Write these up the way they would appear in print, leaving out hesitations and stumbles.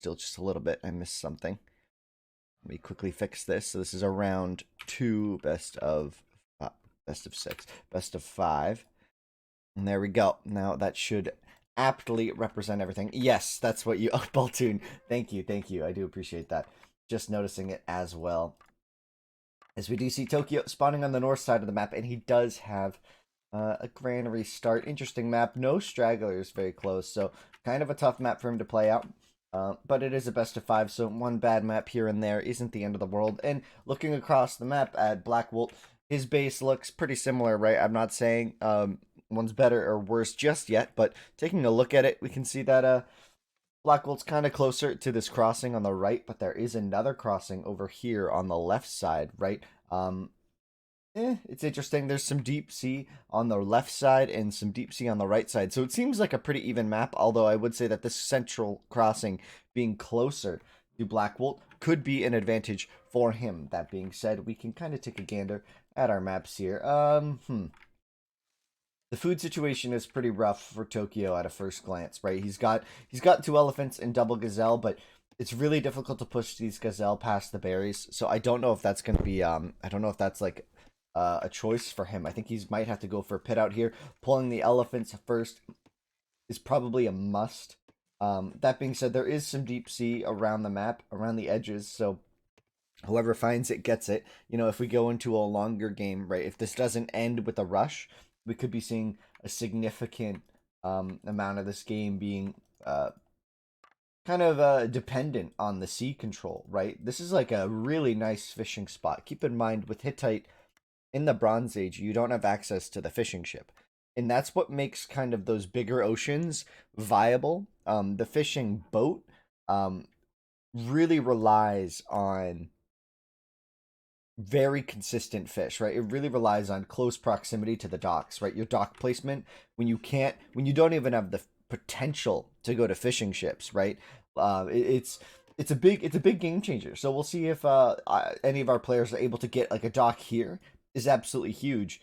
still just a little bit. I missed something. Let me quickly fix this. So this is a round 2, best of 6, best of 5. And there we go. Now that should aptly represent everything. Yes, that's what you... Oh, Baltoon. Thank you, thank you. I do appreciate that. Just noticing it as well. As we do see Tokyo spawning on the north side of the map, and he does have a granary start. Interesting map. No stragglers very close, so kind of a tough map for him to play out. But it is a best of 5, so one bad map here and there isn't the end of the world. And looking across the map at Blackwolt, his base looks pretty similar, right? I'm not saying one's better or worse just yet, but taking a look at it, we can see that Blackwolt's kind of closer to this crossing on the right, but there is another crossing over here on the left side, right? It's interesting. There's some deep sea on the left side and some deep sea on the right side. So it seems like a pretty even map, although I would say that this central crossing being closer to Blackwolt could be an advantage for him. That being said, we can kind of take a gander at our maps here. The food situation is pretty rough for Tokyo at a first glance, right? He's got 2 elephants and double gazelle, but it's really difficult to push these gazelle past the berries. So I don't know if that's going to be I don't know if that's like a choice for him. I think he might have to go for a pit out here. Pulling the elephants first is probably a must. That being said, there is some deep sea around the map, around the edges, so whoever finds it gets it. You know, if we go into a longer game, right, if this doesn't end with a rush, we could be seeing a significant amount of this game being kind of dependent on the sea control, right? This is like a really nice fishing spot. Keep in mind, with Hittite in the Bronze Age, you don't have access to the fishing ship. And that's what makes kind of those bigger oceans viable. The fishing boat really relies on very consistent fish, right? It really relies on close proximity to the docks, right? Your dock placement, when you don't even have the potential to go to fishing ships, right? It's a big game changer. So we'll see if any of our players are able to get like a dock here. Is absolutely huge.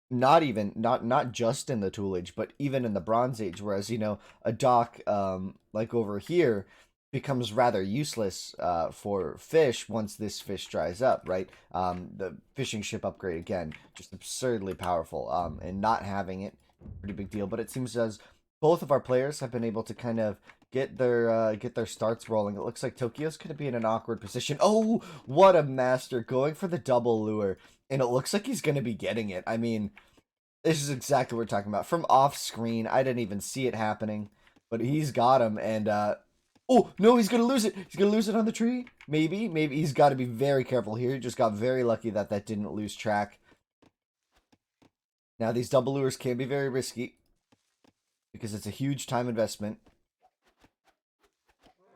Not just in the Tool Age, but even in the Bronze Age. Whereas, you know, a dock like over here becomes rather useless for fish once this fish dries up, right? The fishing ship upgrade, again, just absurdly powerful. And not having it, pretty big deal. But it seems as both of our players have been able to kind of get their starts rolling. It looks like Tokyo's going to be in an awkward position. Oh, what a master, going for the double lure. And it looks like he's going to be getting it. I mean, this is exactly what we're talking about. From off screen, I didn't even see it happening, but he's got him. And oh no, he's going to lose it. He's going to lose it on the tree. Maybe he's got to be very careful here. He just got very lucky that didn't lose track. Now these double lures can be very risky because it's a huge time investment.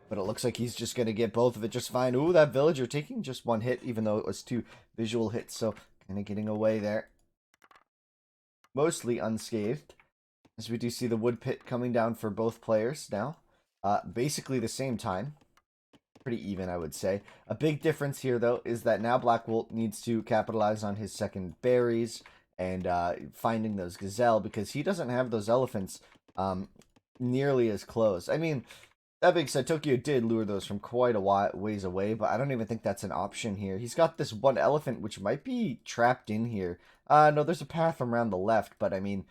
But it looks like he's just going to get both of it just fine. Ooh, that villager taking just 1 hit, even though it was 2 visual hits. So kind of getting away there. Mostly unscathed. As we do see the wood pit coming down for both players now. Basically the same time. Pretty even, I would say. A big difference here, though, is that now Blackwolt needs to capitalize on his second berries and finding those gazelle, because he doesn't have those elephants nearly as close. I mean, that being said, Tokyo did lure those from quite a ways away, but I don't even think that's an option here. He's got this one elephant, which might be trapped in here. No, there's a path around the left, but I mean,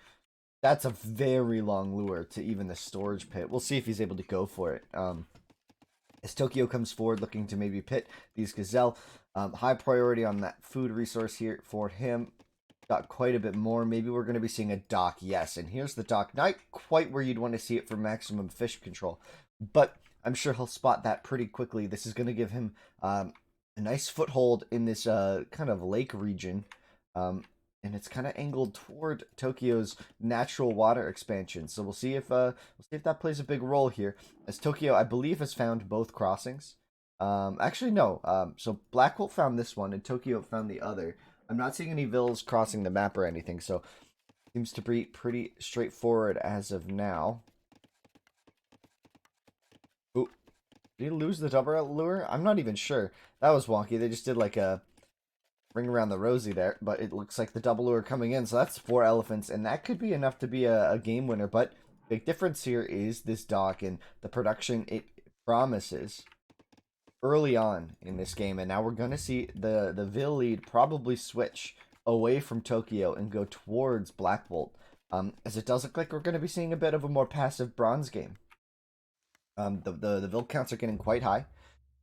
that's a very long lure to even the storage pit. We'll see if he's able to go for it. As Tokyo comes forward looking to maybe pit these gazelle, high priority on that food resource here for him. Got quite a bit more. Maybe we're going to be seeing a dock. Yes, and here's the dock. Not quite where you'd want to see it for maximum fish control, but I'm sure he'll spot that pretty quickly. This is going to give him a nice foothold in this kind of lake region, and it's kind of angled toward Tokyo's natural water expansion. So we'll see if that plays a big role here, as Tokyo, I believe, has found both crossings. Actually, no. So Blackwolt found this one, and Tokyo found the other. I'm not seeing any vills crossing the map or anything, so seems to be pretty straightforward as of now. Ooh, did he lose the double lure? I'm not even sure. That was wonky. They just did like a ring around the rosy there, but it looks like the double lure coming in, so that's 4 elephants, and that could be enough to be a game winner. But big difference here is this dock and the production it promises early on in this game, and now we're going to see the Vil lead probably switch away from Tokyo and go towards Blackwolt, as it does look like we're going to be seeing a bit of a more passive bronze game. The Vil counts are getting quite high,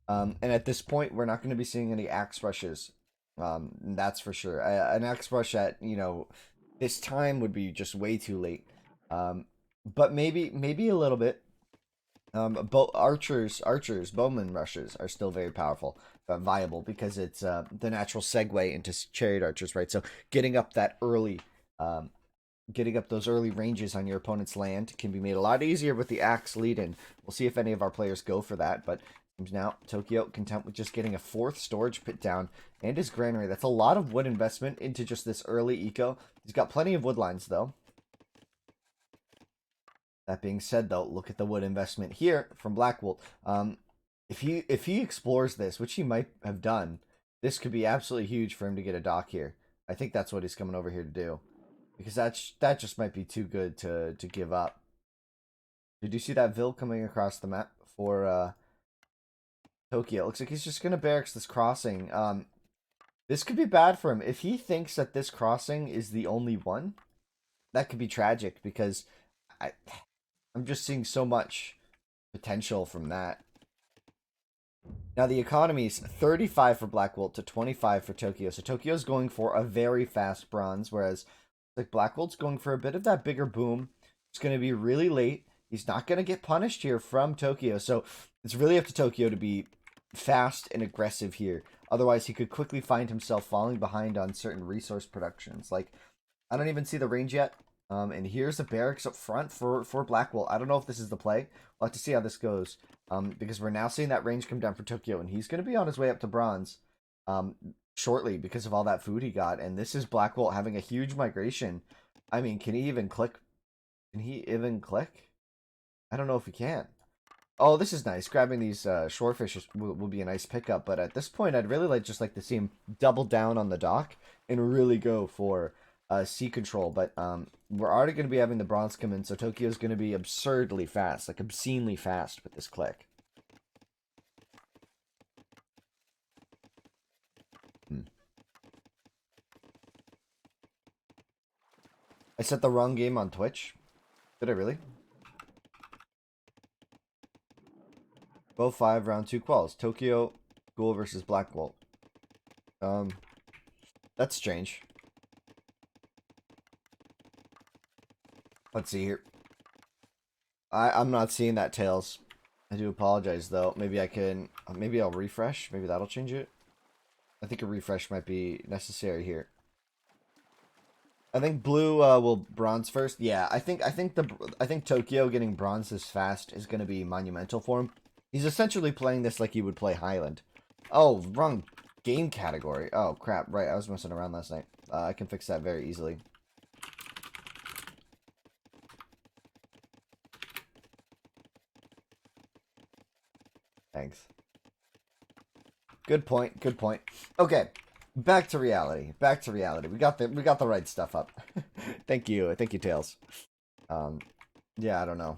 and at this point, we're not going to be seeing any axe rushes. That's for sure. An axe rush at this time would be just way too late. But maybe a little bit. Bowman rushes are still very powerful, but viable because it's the natural segue into chariot archers, right? So um, getting up those early ranges on your opponent's land can be made a lot easier with the axe lead in. We'll see if any of our players go for that, but now Tokyo content with just getting a fourth storage pit down and his granary. That's a lot of wood investment into just this early eco. He's got plenty of wood lines though. That being said, though, look at the wood investment here from Blackwolt. If he explores this, which he might have done, this could be absolutely huge for him to get a dock here. I think that's what he's coming over here to do, because that just might be too good to give up. Did you see that Vil coming across the map for Tokyo? It looks like he's just gonna barracks this crossing. This could be bad for him if he thinks that this crossing is the only one. That could be tragic because I I'm just seeing so much potential from that. Now the economy is 35 for Blackwolt to 25 for Tokyo. So Tokyo's going for a very fast bronze, whereas like Blackwolt's going for a bit of that bigger boom. It's going to be really late. He's not going to get punished here from Tokyo. So it's really up to Tokyo to be fast and aggressive here. Otherwise, he could quickly find himself falling behind on certain resource productions. Like, I don't even see the range yet. And here's the barracks up front for Blackwolt. I don't know if this is the play. We'll have to see how this goes. Because we're now seeing that range come down for Tokyo, and he's going to be on his way up to bronze shortly because of all that food he got. And this is Blackwolt having a huge migration. I mean, can he even click? Can he even click? I don't know if he can. Oh, this is nice. Grabbing these shorefish will be a nice pickup. But at this point, I'd really like to see him double down on the dock and really go for sea control. But we're already going to be having the bronze come in, so Tokyo's going to be absurdly fast, like obscenely fast with this click. I set the wrong game on Twitch. Did I really? Both 5 round 2 quals. Tokyo Ghoul versus Blackwolt. That's strange. Let's see here. I'm not seeing that, Tails. I do apologize though. Maybe I can. Maybe I'll refresh. Maybe that'll change it. I think a refresh might be necessary here. I think blue will bronze first. Yeah, I think Tokyo getting bronze this fast is going to be monumental for him. He's essentially playing this like he would play Highland. Oh, wrong game category. Oh crap! Right, I was messing around last night. I can fix that very easily. Thanks. Good point. Good point. Okay, back to reality. Back to reality. We got the right stuff up. Thank you. Thank you, Tails. Yeah, I don't know.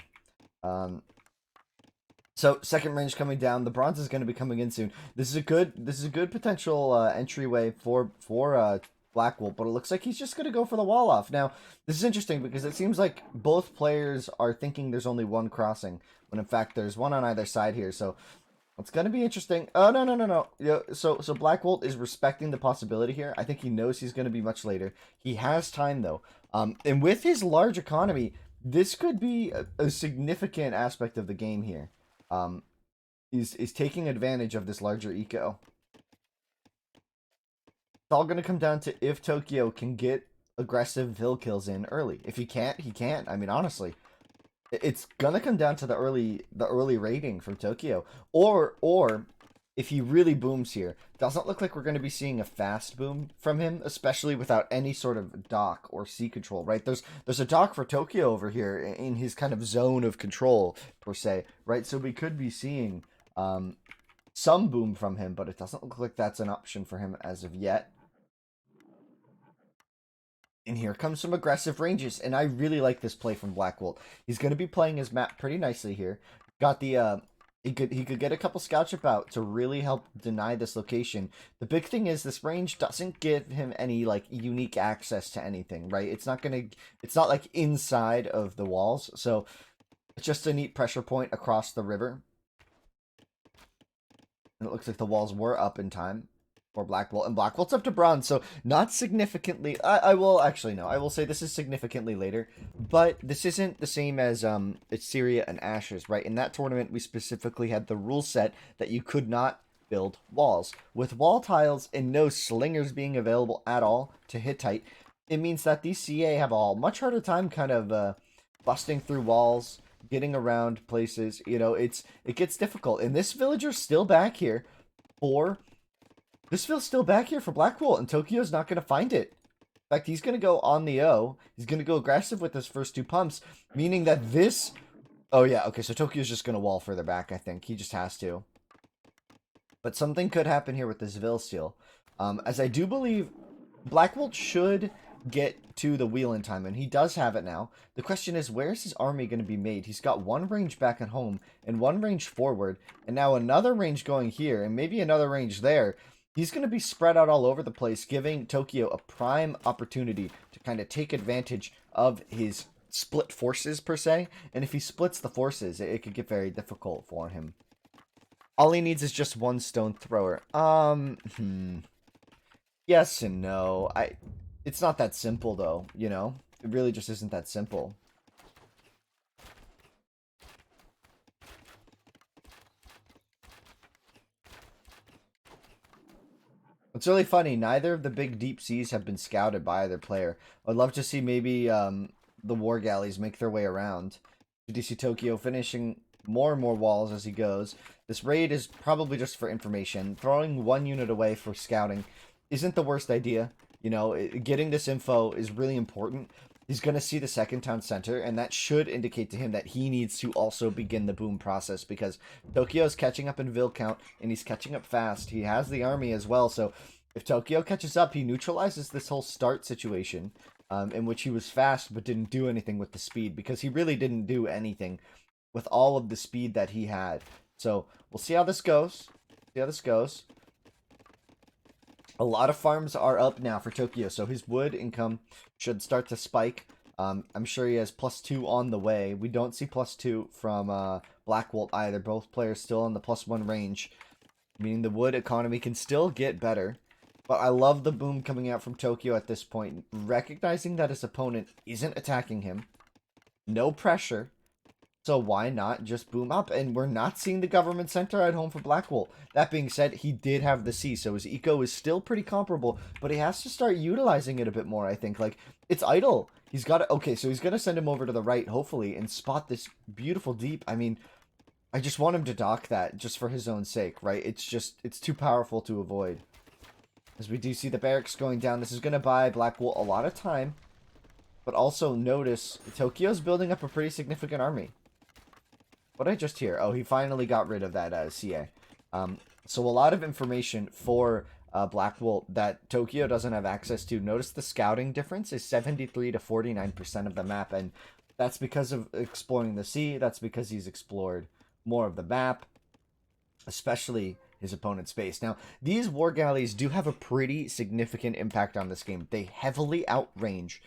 So second range coming down. The bronze is going to be coming in soon. This is a good potential entryway for Blackwolt, but it looks like he's just going to go for the wall off. Now, this is interesting because it seems like both players are thinking there's only one crossing, when in fact there's one on either side here. So it's going to be interesting. Oh, no. Yeah, so Blackwolt is respecting the possibility here. I think he knows he's going to be much later. He has time, though. And with his large economy, this could be a significant aspect of the game here. Is taking advantage of this larger eco. It's all going to come down to if Tokyo can get aggressive Vil kills in early. If he can't, he can't. I mean, honestly, it's gonna come down to the early rating from Tokyo, or if he really booms here. Doesn't look like we're going to be seeing a fast boom from him, especially without any sort of dock or sea control, right? There's a dock for Tokyo over here in his kind of zone of control, per se, right? So we could be seeing some boom from him, but it doesn't look like that's an option for him as of yet. And here comes some aggressive ranges, and I really like this play from Blackwolt. He's going to be playing his map pretty nicely here. Got the He could get a couple scout ship out to really help deny this location. The big thing is this range doesn't give him any like unique access to anything, right? It's not like inside of the walls, so it's just a neat pressure point across the river. And it looks like the walls were up in time for Blackwolt, and Blackwolt's up to bronze, so not significantly. I will actually no, I will say this is significantly later, but this isn't the same as Syria and Ashes, right? In that tournament, we specifically had the rule set that you could not build walls with wall tiles and no slingers being available at all to Hittite. It means that these CA have a much harder time kind of busting through walls, getting around places. You know, it gets difficult, and this villager's still back here for this feels still back here for Blackwolt, and Tokyo's not going to find it. In fact, he's going to go on the O. He's going to go aggressive with his first 2 pumps, meaning that this... Oh, yeah, okay, so Tokyo's just going to wall further back, I think. He just has to. But something could happen here with this Vil Seal. As I do believe Blackwolt should get to the wheel in time, and he does have it now. The question is, where is his army going to be made? He's got 1 range back at home and 1 range forward, and now another range going here, and maybe another range there. He's going to be spread out all over the place, giving Tokyo a prime opportunity to kind of take advantage of his split forces, per se. And if he splits the forces, it could get very difficult for him. All he needs is just 1 stone thrower. Yes and no. It's not that simple, though, you know? It really just isn't that simple. It's really funny. Neither of the big deep seas have been scouted by either player. I'd love to see maybe the war galleys make their way around. GDC Tokyo finishing more and more walls as he goes. This raid is probably just for information. Throwing 1 unit away for scouting isn't the worst idea. You know, getting this info is really important. He's going to see the 2nd town center, and that should indicate to him that he needs to also begin the boom process, because Tokyo's catching up in Vil count, and he's catching up fast. He has the army as well, so if Tokyo catches up, he neutralizes this whole start situation, in which he was fast but didn't do anything with the speed, because he really didn't do anything with all of the speed that he had. So we'll see how this goes. A lot of farms are up now for Tokyo, so his wood income should start to spike. I'm sure he has +2 on the way. We don't see +2 from Blackwolt either. Both players still on the +1 range, meaning the wood economy can still get better. But I love the boom coming out from Tokyo at this point, recognizing that his opponent isn't attacking him. No pressure. So why not just boom up? And we're not seeing the government center at home for Blackwolt. That being said, he did have the sea, so his eco is still pretty comparable, but he has to start utilizing it a bit more, I think. Like, it's idle. He's got to... Okay, so he's going to send him over to the right, hopefully, and spot this beautiful deep. I mean, I just want him to dock that just for his own sake, right? It's too powerful to avoid. As we do see the barracks going down, this is going to buy Blackwolt a lot of time. But also notice, Tokyo's building up a pretty significant army. What did I just hear? Oh, he finally got rid of that CA. So a lot of information for Blackwolt that Tokyo doesn't have access to. Notice the scouting difference is 73 to 49% of the map, and that's because of exploring the sea. That's because he's explored more of the map, especially his opponent's base. Now, these war galleys do have a pretty significant impact on this game. They heavily outrange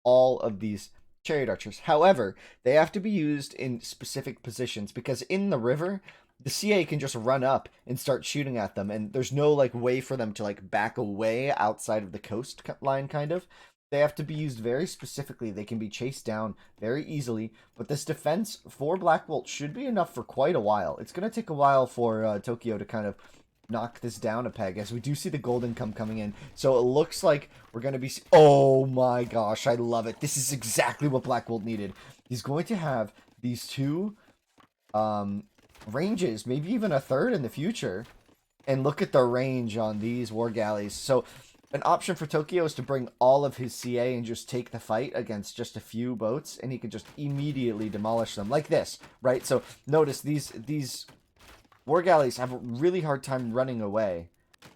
all of these chariot archers. However, they have to be used in specific positions, because in the river, the CA can just run up and start shooting at them, and there's no like way for them to like back away outside of the coastline, kind of. They have to be used very specifically. They can be chased down very easily, but this defense for Blackwolt should be enough for quite a while. It's going to take a while for Tokyo to kind of knock this down a peg, as we do see the gold income coming in. So it looks like we're going to be... Oh my gosh, I love it. This is exactly what Blackwolt needed. He's going to have these 2 ranges, maybe even a 3rd in the future. And look at the range on these war galleys. So an option for Tokyo is to bring all of his CA and just take the fight against just a few boats, and he can just immediately demolish them like this, right? So notice these war galleys have a really hard time running away.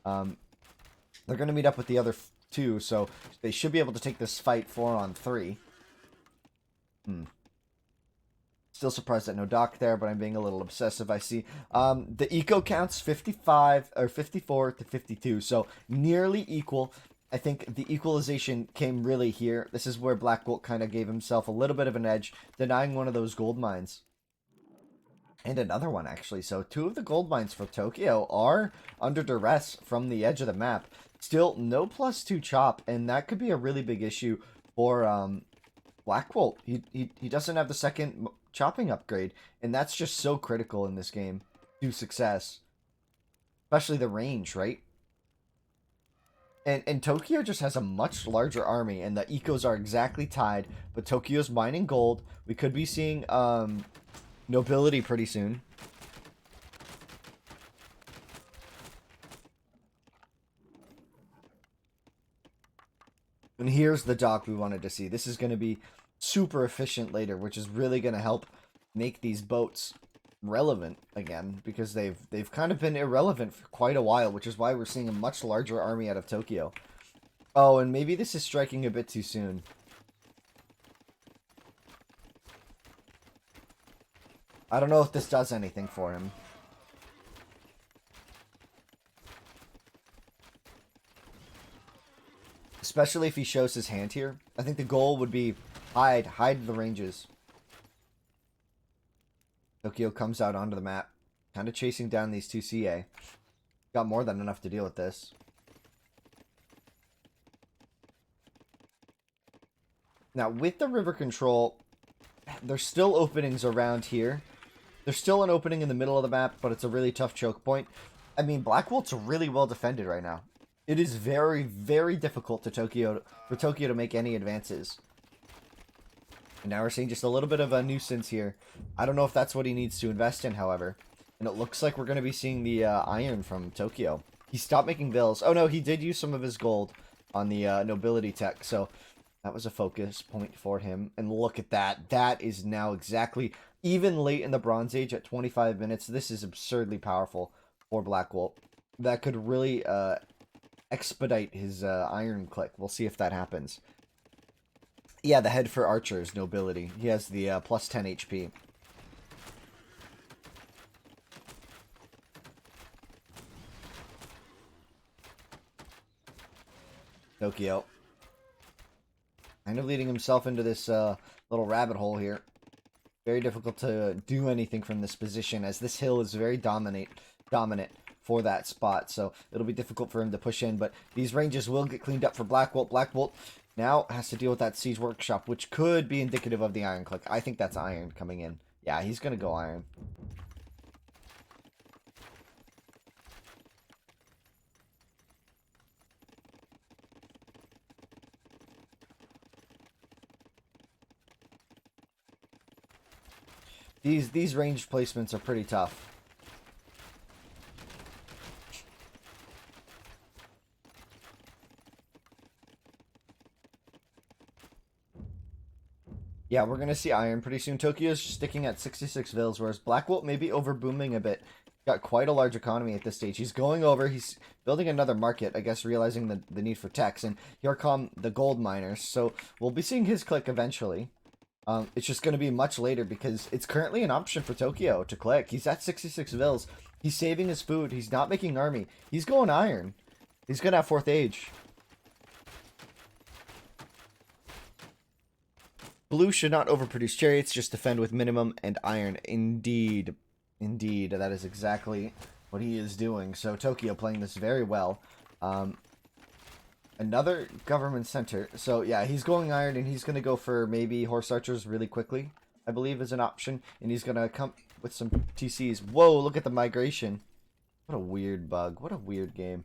They're going to meet up with the other 2, so they should be able to take this fight 4 on 3. Still surprised that no dock there, but I'm being a little obsessive, I see. The eco counts 55 or 54 to 52, so nearly equal. I think the equalization came really here. This is where Blackwolt kind of gave himself a little bit of an edge, denying one of those gold mines. And another one, actually. So 2 of the gold mines for Tokyo are under duress from the edge of the map. Still, no +2 chop, and that could be a really big issue for Blackwolt. He doesn't have the second chopping upgrade, and that's just so critical in this game to success. Especially the range, right? And Tokyo just has a much larger army, and the ecos are exactly tied, but Tokyo's mining gold. We could be seeing nobility pretty soon. And here's the dock we wanted to see. This is going to be super efficient later, which is really going to help make these boats relevant again, because they've kind of been irrelevant for quite a while, which is why we're seeing a much larger army out of Tokyo. Oh, and maybe this is striking a bit too soon. I don't know if this does anything for him. Especially if he shows his hand here. I think the goal would be hide the ranges. Tokyo comes out onto the map, kind of chasing down these 2 CA. Got more than enough to deal with this. Now, with the river control, there's still openings around here. There's still an opening in the middle of the map, but it's a really tough choke point. I mean, Blackwolt's really well defended right now. It is very, very difficult for Tokyo to make any advances. And now we're seeing just a little bit of a nuisance here. I don't know if that's what he needs to invest in, however. And it looks like we're going to be seeing the iron from Tokyo. He stopped making bills. Oh no, he did use some of his gold on the nobility tech. So that was a focus point for him. And look at that. That is now exactly, even late in the Bronze Age at 25 minutes, this is absurdly powerful for Blackwolt. That could really expedite his iron click. We'll see if that happens. Yeah, the head for archers, nobility. He has the plus 10 HP. Tokyo. Kind of leading himself into this little rabbit hole here. Very difficult to do anything from this position, as this hill is very dominant for that spot. So it'll be difficult for him to push in, but these ranges will get cleaned up for Blackwolt. Blackwolt now has to deal with that siege workshop, which could be indicative of the iron click. I think that's iron coming in. Yeah, he's going to go iron. These ranged placements are pretty tough. Yeah, we're going to see iron pretty soon. Tokyo's sticking at 66 vills, whereas Blackwolt may be over-booming a bit. Got quite a large economy at this stage. He's going over. He's building another market, I guess, realizing the need for techs. And here come the gold miners. So we'll be seeing his click eventually. It's just going to be much later because it's currently an option for Tokyo to click. He's at 66 vills. He's saving his food. He's not making army. He's going iron. He's going to have FotH. Blue should not overproduce chariots, just defend with minimum and iron. Indeed. Indeed, that is exactly what he is doing. So Tokyo playing this very well. Another government center. So yeah, he's going iron, and he's going to go for maybe horse archers really quickly, I believe, is an option. And he's going to come with some TCs. Whoa, look at the migration. What a weird bug. What a weird game.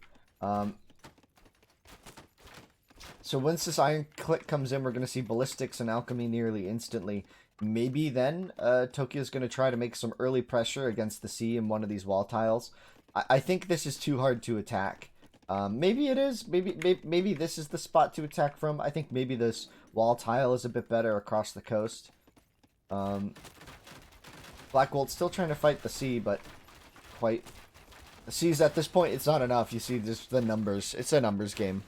So once this iron click comes in, we're going to see ballistics and alchemy nearly instantly. Maybe then Tokyo's going to try to make some early pressure against the sea in one of these wall tiles. I think this is too hard to attack. Maybe it is. Maybe this is the spot to attack from. I think maybe this wall tile is a bit better across the coast. Blackwolt's still trying to fight the sea, but quite... The sea's at this point, it's not enough. You see just the numbers. It's a numbers game.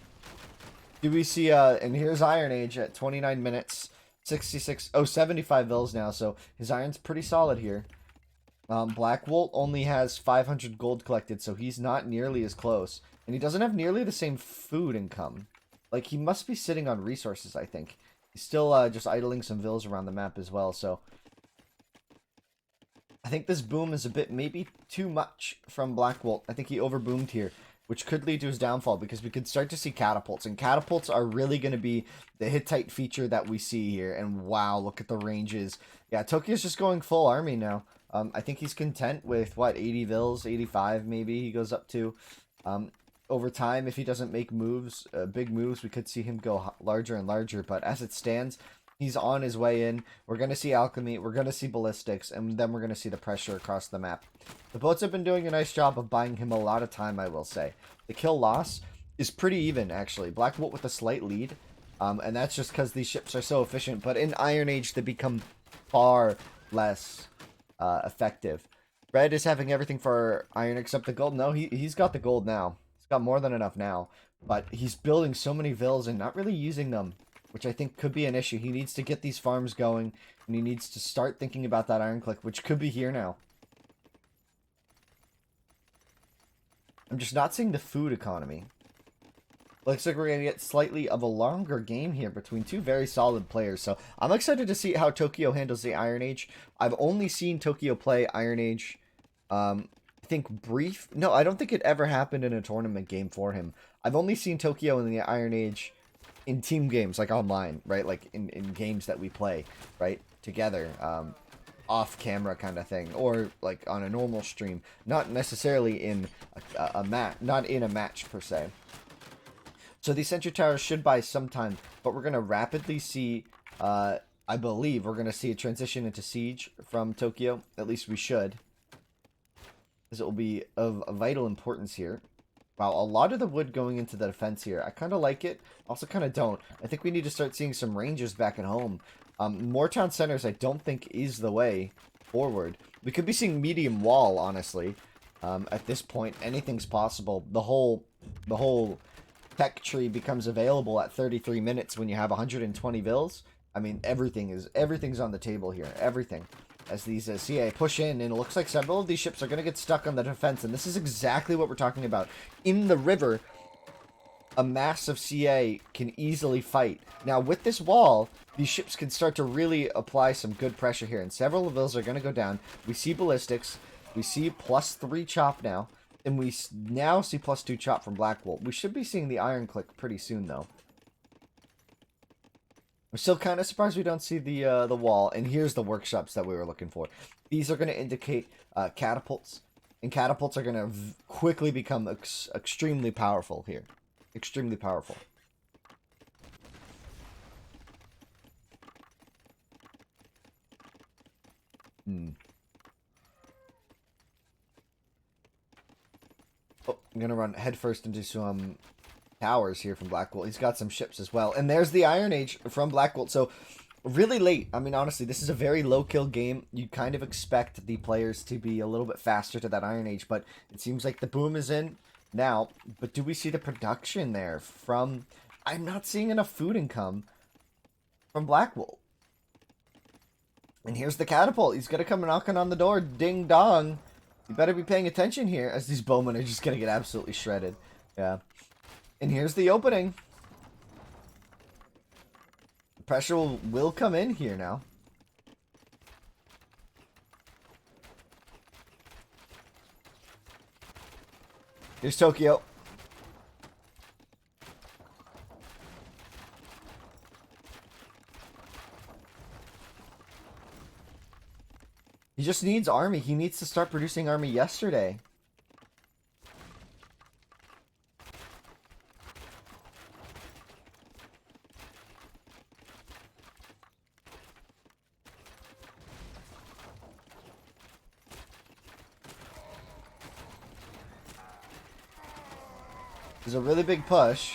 Do we see, and here's Iron Age at 29 minutes. 66, oh, 75 vills now, so his iron's pretty solid here. Blackwolt only has 500 gold collected, so he's not nearly as close. And he doesn't have nearly the same food income. Like, he must be sitting on resources, I think. He's still just idling some vills around the map as well, so... I think this boom is a bit, maybe too much from Blackwolt. I think he overboomed here, which could lead to his downfall, because we could start to see catapults. And catapults are really going to be the Hittite feature that we see here. And wow, look at the ranges. Yeah, Tokyo's just going full army now. I think he's content with, what, 80 vills, 85 maybe he goes up to. Over time, if he doesn't make moves, big moves, we could see him go larger and larger. But as it stands, he's on his way in. We're going to see alchemy, we're going to see ballistics, and then we're going to see the pressure across the map. The boats have been doing a nice job of buying him a lot of time, I will say. The kill loss is pretty even, actually. Blackwolt with a slight lead, and that's just because these ships are so efficient. But in Iron Age, they become far less effective. Red is having everything for iron except the gold. No, he's got the gold now. He's got more than enough now. But he's building so many vills and not really using them, which I think could be an issue. He needs to get these farms going, and he needs to start thinking about that iron click, which could be here now. I'm just not seeing the food economy. Looks like we're going to get slightly of a longer game here between two very solid players. So I'm excited to see how Tokyo handles the Iron Age. I've only seen Tokyo play Iron Age, I think brief. No, I don't think it ever happened in a tournament game for him. I've only seen Tokyo in the Iron Age in team games, like online, right? Like in games that we play, right? Together, off camera kind of thing, or like on a normal stream, not necessarily in a match, not in a match per se. So these sentry towers should buy some time, but we're going to rapidly see, I believe, we're going to see a transition into siege from Tokyo. At least we should, because it will be of vital importance here. Wow, a lot of the wood going into the defense here. I kind of like it, also kind of don't. I think we need to start seeing some rangers back at home. More town centers I don't think is the way forward. We could be seeing medium wall, honestly. At this point, anything's possible. The whole tech tree becomes available at 33 minutes when you have 120 vills. I mean, everything's on the table here. Everything. As these CA push in, and it looks like several of these ships are going to get stuck on the defense, and this is exactly what we're talking about. In the river, a massive CA can easily fight. Now, with this wall, these ships can start to really apply some good pressure here, and several of those are going to go down. We see ballistics. We see +3 chop now, and we now see +2 chop from Blackwolt. We should be seeing the iron click pretty soon, though. I'm still kind of surprised we don't see the wall. And here's the workshops that we were looking for. These are going to indicate catapults. And catapults are going to quickly become extremely powerful here. Extremely powerful. Oh, I'm going to run headfirst into some towers here from Blackwolt. He's got some ships as well. And there's the Iron Age from Blackwolt. So really late. I mean, honestly, this is a very low kill game. You kind of expect the players to be a little bit faster to that Iron Age, but it seems like the boom is in now. But do we see the production there from... I'm not seeing enough food income from Blackwolt. And here's the catapult. He's going to come knocking on the door. Ding dong. You better be paying attention here, as these bowmen are just going to get absolutely shredded. Yeah. And here's the opening. The pressure will come in here now. Here's Tokyo. He just needs army. He needs to start producing army yesterday. There's a really big push.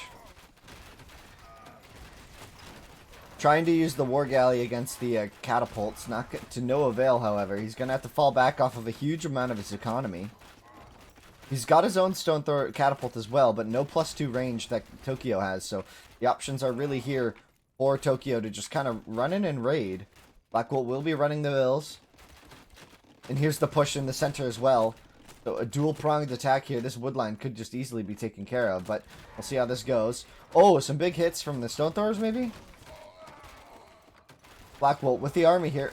Trying to use the war galley against the catapults, not to no avail, however. He's going to have to fall back off of a huge amount of his economy. He's got his own stone thrower catapult as well, but no +2 range that Tokyo has, so the options are really here for Tokyo to just kind of run in and raid. Blackwolt will be running the Vills. And here's the push in the center as well. So a dual-pronged attack here. This woodline could just easily be taken care of, but we'll see how this goes. Oh, some big hits from the stone throwers, maybe? Blackwolt with the army here.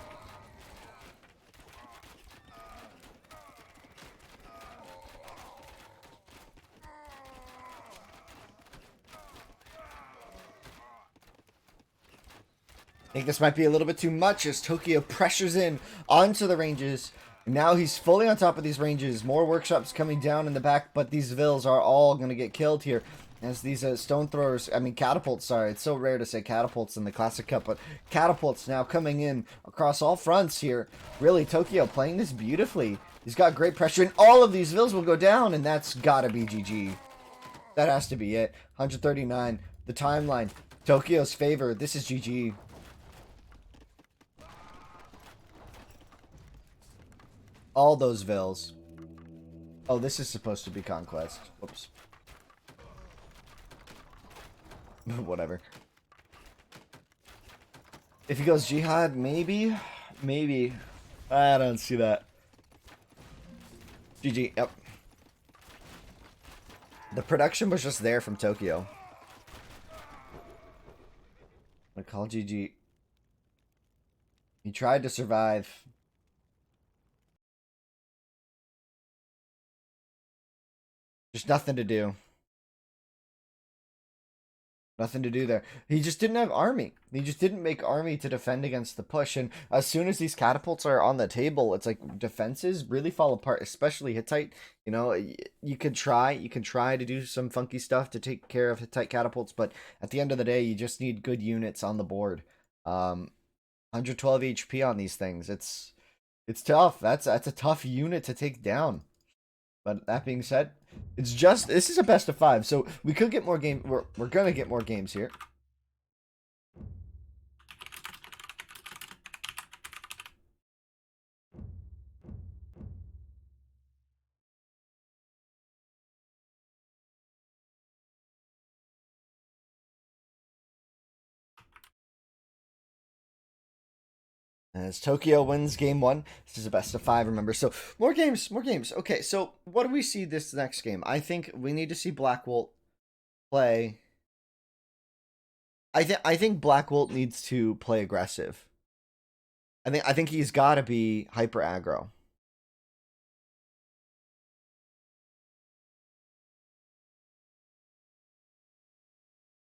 I think this might be a little bit too much as Tokyo pressures in onto the ranges. Now he's fully on top of these ranges. More workshops coming down in the back, but these Vills are all going to get killed here. As these stone throwers, I mean catapults, sorry. It's so rare to say catapults in the Classic Cup, but catapults now coming in across all fronts here. Really, Tokyo playing this beautifully. He's got great pressure, and all of these Vills will go down, and that's got to be GG. That has to be it. 139, the timeline. Tokyo's favor. This is GG. All those Vills. Oh, this is supposed to be Conquest. Whoops. Whatever. If he goes Jihad, maybe. Maybe. I don't see that. GG. Yep. The production was just there from Tokyo. I call GG. He tried to survive. Just nothing to do. Nothing to do there. He just didn't have army. He just didn't make army to defend against the push. And as soon as these catapults are on the table, it's like defenses really fall apart, especially Hittite. You know, you can try to do some funky stuff to take care of Hittite catapults, but at the end of the day, you just need good units on the board. 112 HP on these things. It's tough. That's a tough unit to take down. But that being said, this is a best of 5, so we could get more games. We're gonna get more games here. As Tokyo wins game 1, this is a best of 5, remember. So, more games, more games. Okay, so what do we see this next game? I think we need to see Blackwolt play. I think Blackwolt needs to play aggressive. I think he's got to be hyper aggro.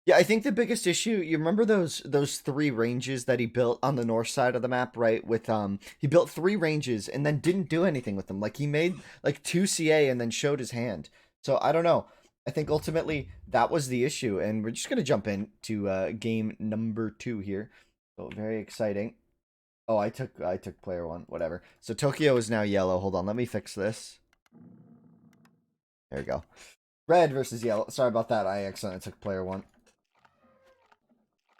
Yeah, I think the biggest issue, you remember those 3 ranges that he built on the north side of the map, right? With he built 3 ranges and then didn't do anything with them. Like he made like 2 CA and then showed his hand. So I don't know. I think ultimately that was the issue, and we're just gonna jump into game number 2 here. So very exciting. Oh, I took player 1, whatever. So Tokyo is now yellow. Hold on, let me fix this. There we go. Red versus yellow. Sorry about that. I accidentally took player 1.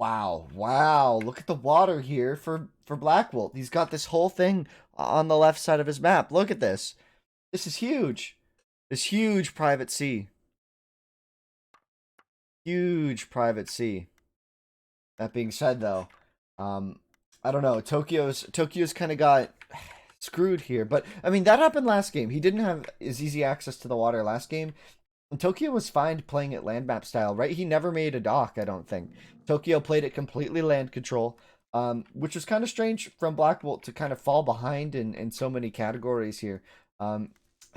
Wow, wow, look at the water here for Blackwolt. He's got this whole thing on the left side of his map. Look at this. This is huge. This huge private sea. Huge private sea. That being said, though, I don't know. Tokyo's kind of got screwed here. But, I mean, that happened last game. He didn't have as easy access to the water last game. And Tokyo was fine playing it land map style, right? He never made a dock, I don't think. Tokyo played it completely land control, which was kind of strange from Blackwolt to kind of fall behind in so many categories here. I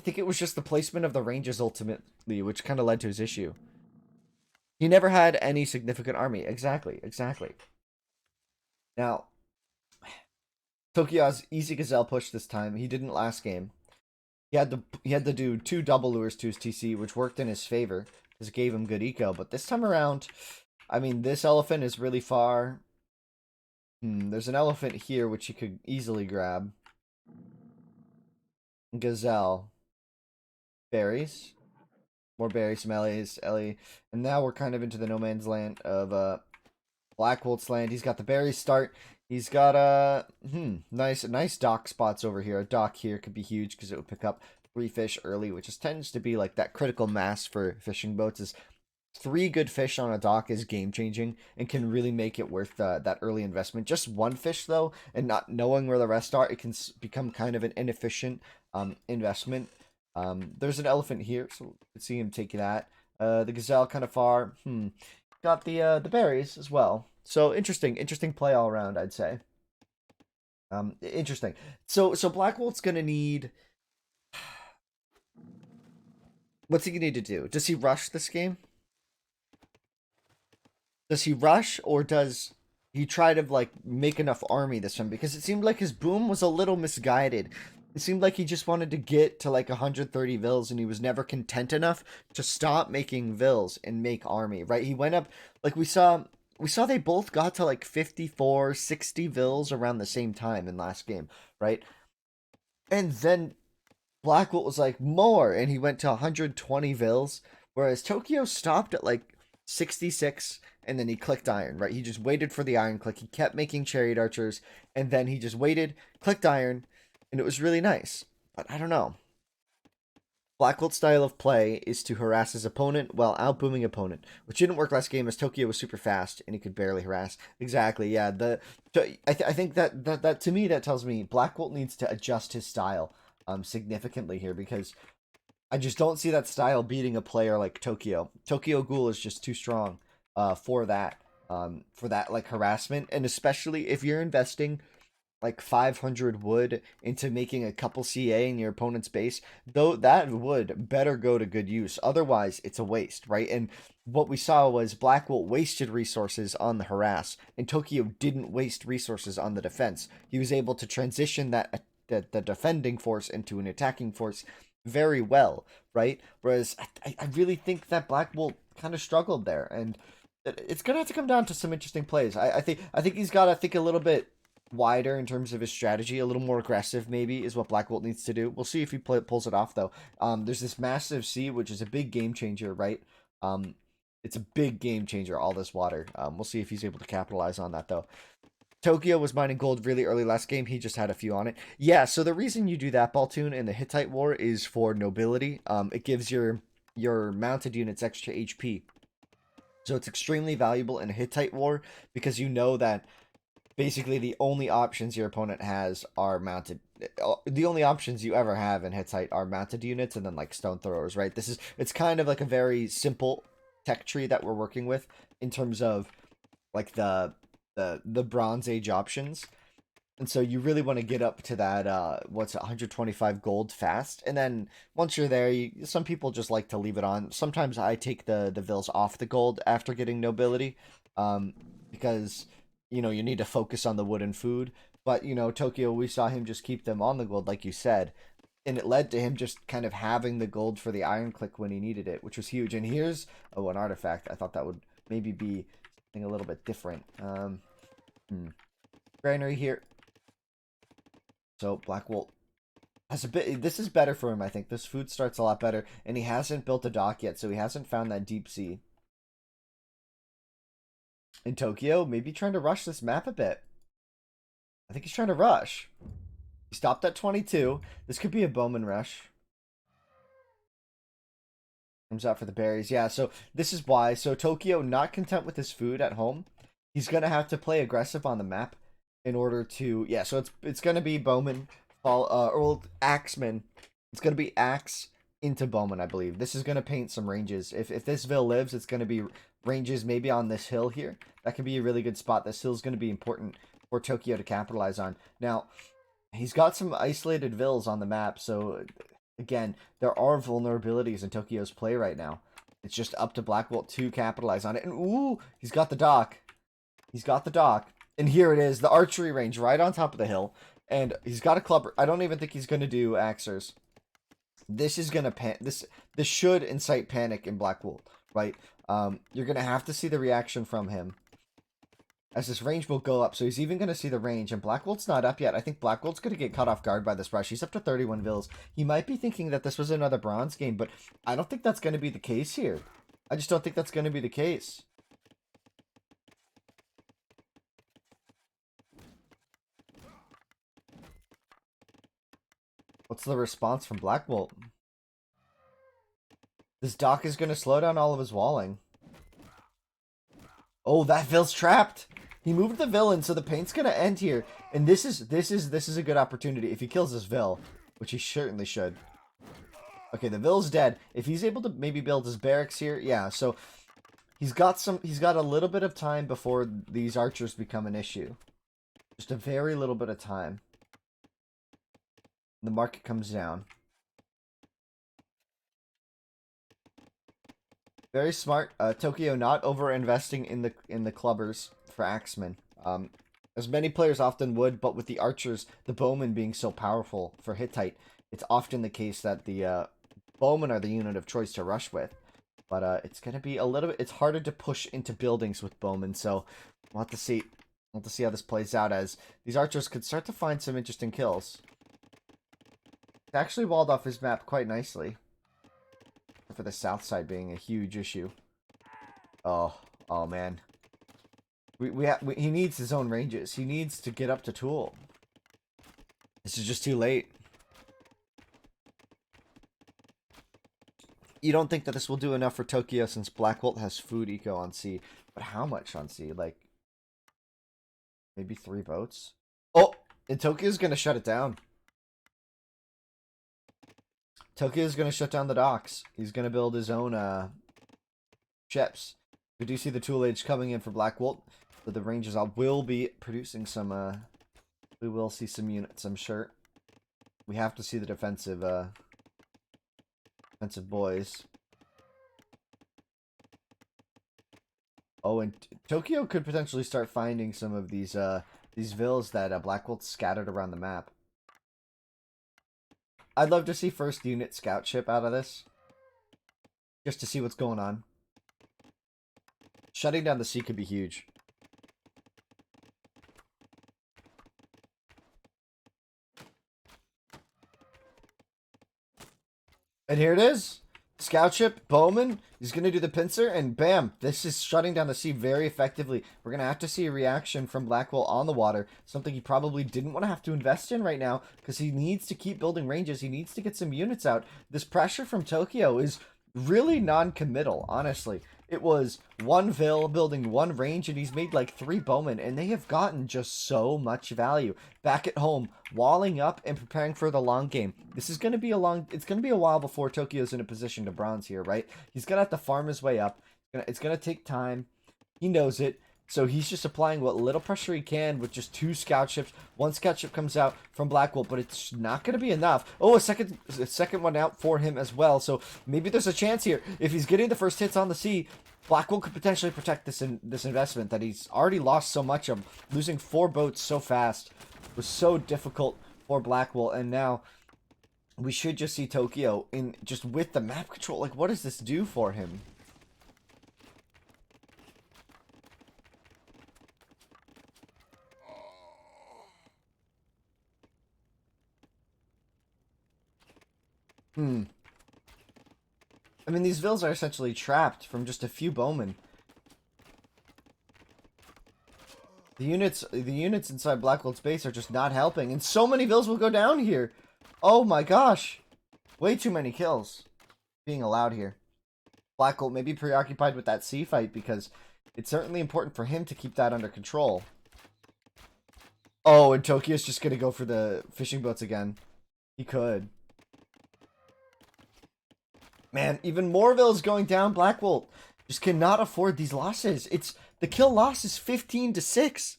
think it was just the placement of the ranges ultimately, which kind of led to his issue. He never had any significant army. Exactly, exactly. Now, Tokyo has easy Gazelle push this time. He didn't last game. He had to do 2 double lures to his TC, which worked in his favor because it gave him good eco. But this time around, I mean, this elephant is really far. There's an elephant here which he could easily grab. Gazelle. Berries. More berries, some Ellie. And now we're kind of into the no man's land of Blackwolt's land. He's got the berries start. He's got nice dock spots over here. A dock here could be huge because it would pick up 3 fish early, which just tends to be like that critical mass for fishing boats is 3 good fish on a dock is game changing and can really make it worth that early investment. Just one fish though, and not knowing where the rest are, it can become kind of an inefficient investment. There's an elephant here, so you can see him take that. The gazelle kind of far. Got the berries as well. So interesting play all around, I'd say. Interesting. So Blackwolt's gonna need. What's he gonna need to do? Does he rush this game? Does he rush or does he try to like make enough army this time? Because it seemed like his boom was a little misguided. It seemed like he just wanted to get to like 130 vills and he was never content enough to stop making vills and make army, right? He went up like we saw they both got to like 54, 60 vills around the same time in last game, right? And then Blackwolt was like more, and he went to 120 vills, whereas Tokyo stopped at like 66, and then he clicked iron, right? He just waited for the iron click. He kept making chariot archers, and then he just waited, clicked iron, and it was really nice. But I don't know. Blackwolt's style of play is to harass his opponent while outbooming opponent, which didn't work last game as Tokyo was super fast and he could barely harass. Exactly, yeah. I think that to me that tells me Blackwolt needs to adjust his style significantly here because I just don't see that style beating a player like Tokyo. Tokyo Ghoul is just too strong for that like harassment, and especially if you're investing like 500 wood into making a couple CA in your opponent's base, though that wood better go to good use. Otherwise, it's a waste, right? And what we saw was Blackwolt wasted resources on the harass, and Tokyo didn't waste resources on the defense. He was able to transition the defending force into an attacking force very well, right? Whereas I really think that Blackwolt kind of struggled there, and it's gonna have to come down to some interesting plays. I think he's got to think a little bit wider in terms of his strategy, a little more aggressive maybe is what Blackwolt needs to do. We'll see if he pulls it off though. There's this massive sea, which is a big game changer, right? It's a big game changer, all this water. We'll see if he's able to capitalize on that though. Tokyo was mining gold really early last game. He just had a few on it. Yeah, so the reason you do that, Baltoon, in the Hittite War is for nobility. It gives your mounted units extra HP. So it's extremely valuable in a Hittite War because you know that basically the only options your opponent has are mounted. The only options you ever have in Hittite are mounted units and then like stone throwers, right? It's kind of like a very simple tech tree that we're working with in terms of like the Bronze Age options. And so you really want to get up to that 125 gold fast. And then once you're there, some people just like to leave it on. Sometimes I take the vills off the gold after getting nobility. Because you need to focus on the wood and food. But Tokyo, we saw him just keep them on the gold, like you said, and it led to him just kind of having the gold for the iron click when he needed it, which was huge. And here's an artifact. I thought that would maybe be something a little bit different. Granary here. So Blackwolt has a bit. This is better for him, I think. This food starts a lot better, and he hasn't built a dock yet, so he hasn't found that deep sea. In Tokyo, maybe trying to rush this map a bit. I think he's trying to rush. He stopped at 22. This could be a Bowman rush. Comes out for the berries. Yeah, so this is why. So Tokyo, not content with his food at home, he's going to have to play aggressive on the map in order to... Yeah, so it's going to be Bowman, or Axeman. It's going to be Axe into Bowman, I believe. This is going to paint some ranges. If this Vil lives, it's going to be ranges maybe on this hill here. That could be a really good spot. This hill's going to be important for Tokyo to capitalize on. Now, he's got some isolated Vils on the map, so again, there are vulnerabilities in Tokyo's play right now. It's just up to Blackwolt to capitalize on it. And ooh, he's got the dock. He's got the dock. And here it is, the archery range right on top of the hill. And he's got a clubber. I don't even think he's going to do axers. This is going to this should incite panic in Blackwolt, right? You're going to have to see the reaction from him as this range will go up. So he's even going to see the range, and Blackwolt's not up yet. I think Blackwolt's going to get caught off guard by this rush. He's up to 31 Vils. He might be thinking that this was another bronze game, but I don't think that's going to be the case here. I just don't think that's going to be the case. What's the response from Blackwolt? This dock is going to slow down all of his walling. Oh, that Vill's trapped. He moved the villain, so the paint's gonna end here. And this is a good opportunity if he kills this Vill, which he certainly should. Okay, the Vill's dead. If he's able to maybe build his barracks here, yeah. So he's got a little bit of time before these archers become an issue. Just a very little bit of time. The market comes down. Very smart. Tokyo not over investing in the clubbers for Axemen. As many players often would, but with the archers, the bowmen being so powerful for Hittite, it's often the case that the bowmen are the unit of choice to rush with. But it's gonna be a little bit. It's harder to push into buildings with bowmen, so we'll have to see. We'll have to see how this plays out as these archers could start to find some interesting kills. It's actually walled off his map quite nicely. For the south side being a huge issue. Oh man. He needs his own ranges. He needs to get up to Tool. This is just too late. You don't think that this will do enough for Tokyo since Blackwolt has food eco on sea. But how much on sea? Like, maybe 3 boats? Oh! And Tokyo's gonna shut it down. Tokyo's gonna shut down the docks. He's gonna build his own, ships. We do see the Tool Age coming in for Blackwolt. But the Rangers will be producing some, we will see some units, I'm sure. We have to see the defensive boys. Oh, and Tokyo could potentially start finding some of these villas that Blackwolt scattered around the map. I'd love to see first unit scout ship out of this. Just to see what's going on. Shutting down the sea could be huge. And here it is. Scout ship, Bowman. He's going to do the pincer, and bam. This is shutting down the sea very effectively. We're going to have to see a reaction from Blackwell on the water. Something he probably didn't want to have to invest in right now, because he needs to keep building ranges. He needs to get some units out. This pressure from Tokyo is really non-committal, honestly. It was 1 Vill building 1 range, and he's made like 3 bowmen, and they have gotten just so much value. Back at home, walling up and preparing for the long game. This is going to be it's going to be a while before Tokyo's in a position to bronze here, right? He's going to have to farm his way up. It's going to take time. He knows it. So he's just applying what little pressure he can with just 2 scout ships. 1 scout ship comes out from Blackwolt, but it's not going to be enough. Oh, a second one out for him as well. So maybe there's a chance here. If he's getting the first hits on the sea, Blackwolt could potentially protect this investment that he's already lost so much of. Losing 4 boats so fast was so difficult for Blackwolt, and now we should just see Tokyo in just with the map control. Like, what does this do for him? I mean, these vills are essentially trapped from just a few bowmen. The units inside Blackwolt's base are just not helping, and so many vills will go down here. Oh my gosh. Way too many kills being allowed here. Blackwolt may be preoccupied with that sea fight because it's certainly important for him to keep that under control. Oh, and Tokyo's just going to go for the fishing boats again. He could. Man, even more vills going down. Blackwolt just cannot afford these losses. The kill loss is 15-6.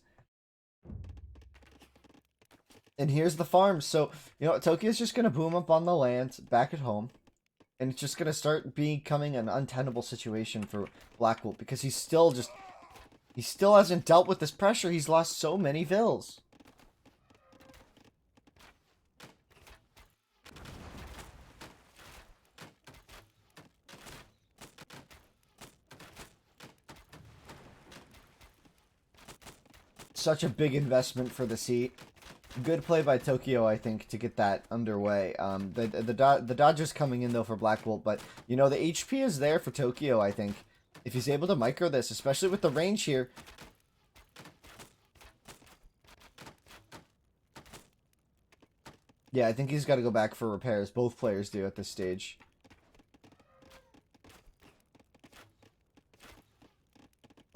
And here's the farm. So, you know, Tokyo's just going to boom up on the land back at home. And it's just going to start becoming an untenable situation for Blackwolt because he still hasn't dealt with this pressure. He's lost so many vills. Such a big investment for the seat. Good play by Tokyo, I think, to get that underway. The dodge is coming in, though, for Blackwolt, but, you know, the HP is there for Tokyo, I think. If he's able to micro this, especially with the range here. Yeah, I think he's got to go back for repairs. Both players do at this stage.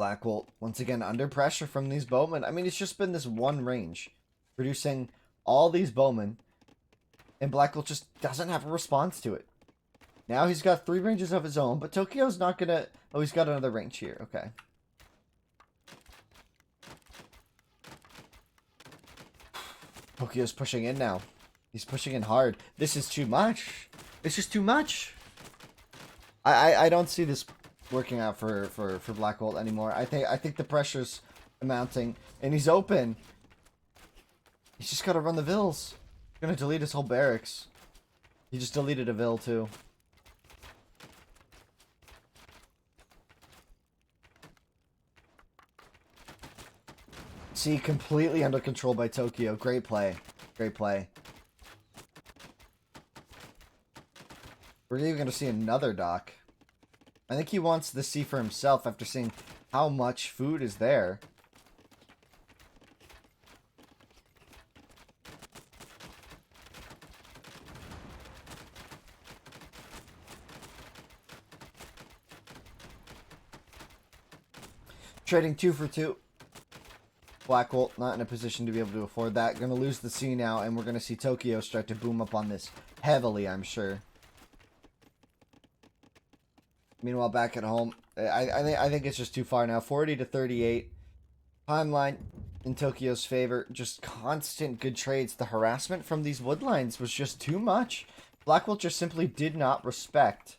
Blackwolt, once again, under pressure from these bowmen. I mean, it's just been this one range, producing all these bowmen, and Blackwolt just doesn't have a response to it. Now he's got 3 ranges of his own, but Tokyo's not gonna... Oh, he's got another range here. Okay. Tokyo's pushing in now. He's pushing in hard. This is too much. It's just too much. I don't see this working out for Blackwolt anymore. I think the pressure's mounting, and he's open. He's just got to run the vills. He's gonna delete his whole barracks. He just deleted a vill too. See, completely under control by Tokyo. Great play. Great play. We're even going to see another dock. I think he wants the sea for himself after seeing how much food is there. Trading 2 for 2. Blackwolt not in a position to be able to afford that. Going to lose the sea now, and we're going to see Tokyo start to boom up on this heavily, I'm sure. Meanwhile, back at home, I think it's just too far now. 40 to 38. Timeline in Tokyo's favor. Just constant good trades. The harassment from these wood lines was just too much. Blackwolt just simply did not respect.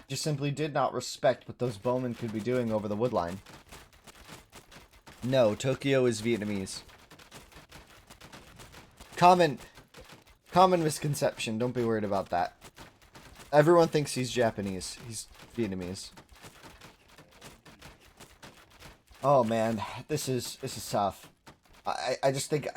Just simply did not respect what those bowmen could be doing over the wood line. No, Tokyo is Vietnamese. Common misconception. Don't be worried about that. Everyone thinks he's Japanese. He's Vietnamese. Oh man, this is tough. I just think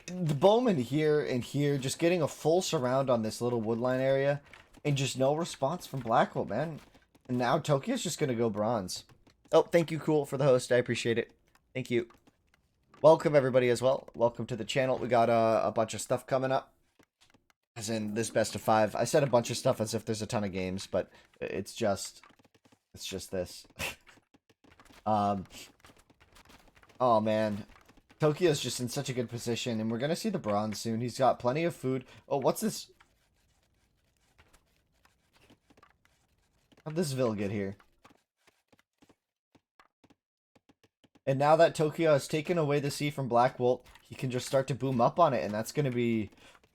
the bowman here and here just getting a full surround on this little woodline area, and just no response from Blackwolt, man. And now Tokyo's just gonna go bronze. Oh, thank you, Cool, for the host. I appreciate it. Thank you. Welcome everybody as well. Welcome to the channel. We got a bunch of stuff coming up. As in this best of 5. I said a bunch of stuff as if there's a ton of games, but it's just this. Oh man, Tokyo's just in such a good position, and we're gonna see the bronze soon. He's got plenty of food. Oh, what's this? How'd this vill get here? And now that Tokyo has taken away the sea from Blackwolt, he can just start to boom up on it, and that's gonna be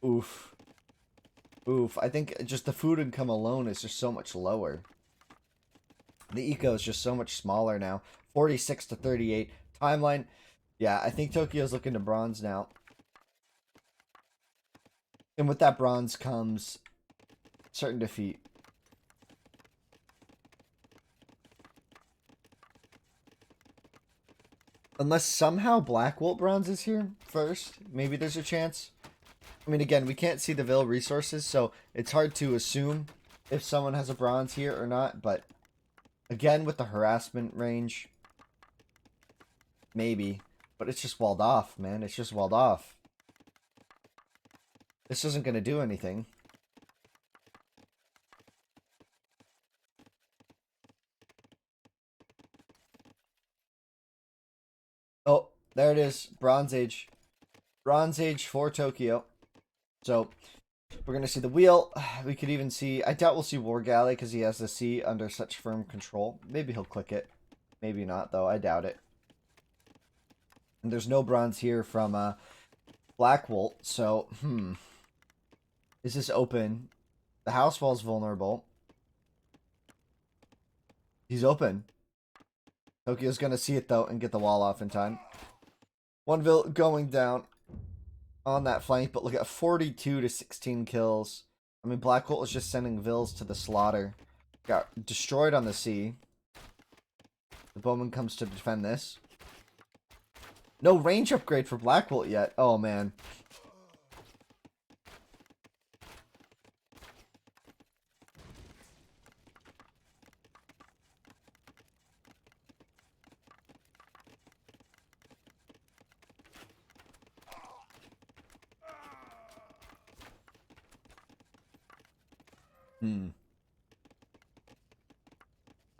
oof. Oof, I think just the food income alone is just so much lower. The eco is just so much smaller now. 46 to 38. Timeline. Yeah, I think Tokyo's looking to bronze now. And with that bronze comes certain defeat. Unless somehow Blackwolt bronzes here first. Maybe there's a chance. I mean, again, we can't see the vill resources, so it's hard to assume if someone has a bronze here or not, but again, with the harassment range, maybe. But it's just walled off, man. It's just walled off. This isn't going to do anything. Oh, there it is. Bronze Age. Bronze Age for Tokyo. So, we're going to see the wheel. We could even see... I doubt we'll see War Galley because he has the sea under such firm control. Maybe he'll click it. Maybe not, though. I doubt it. And there's no bronze here from Blackwolt. So, is this open? The house wall's vulnerable. He's open. Tokyo's going to see it, though, and get the wall off in time. One vill going down on that flank, but look at 42 to 16 kills. I mean, Blackwolt was just sending vills to the slaughter. Got destroyed on the sea. The bowman comes to defend this. No range upgrade for Blackwolt yet. Oh, man.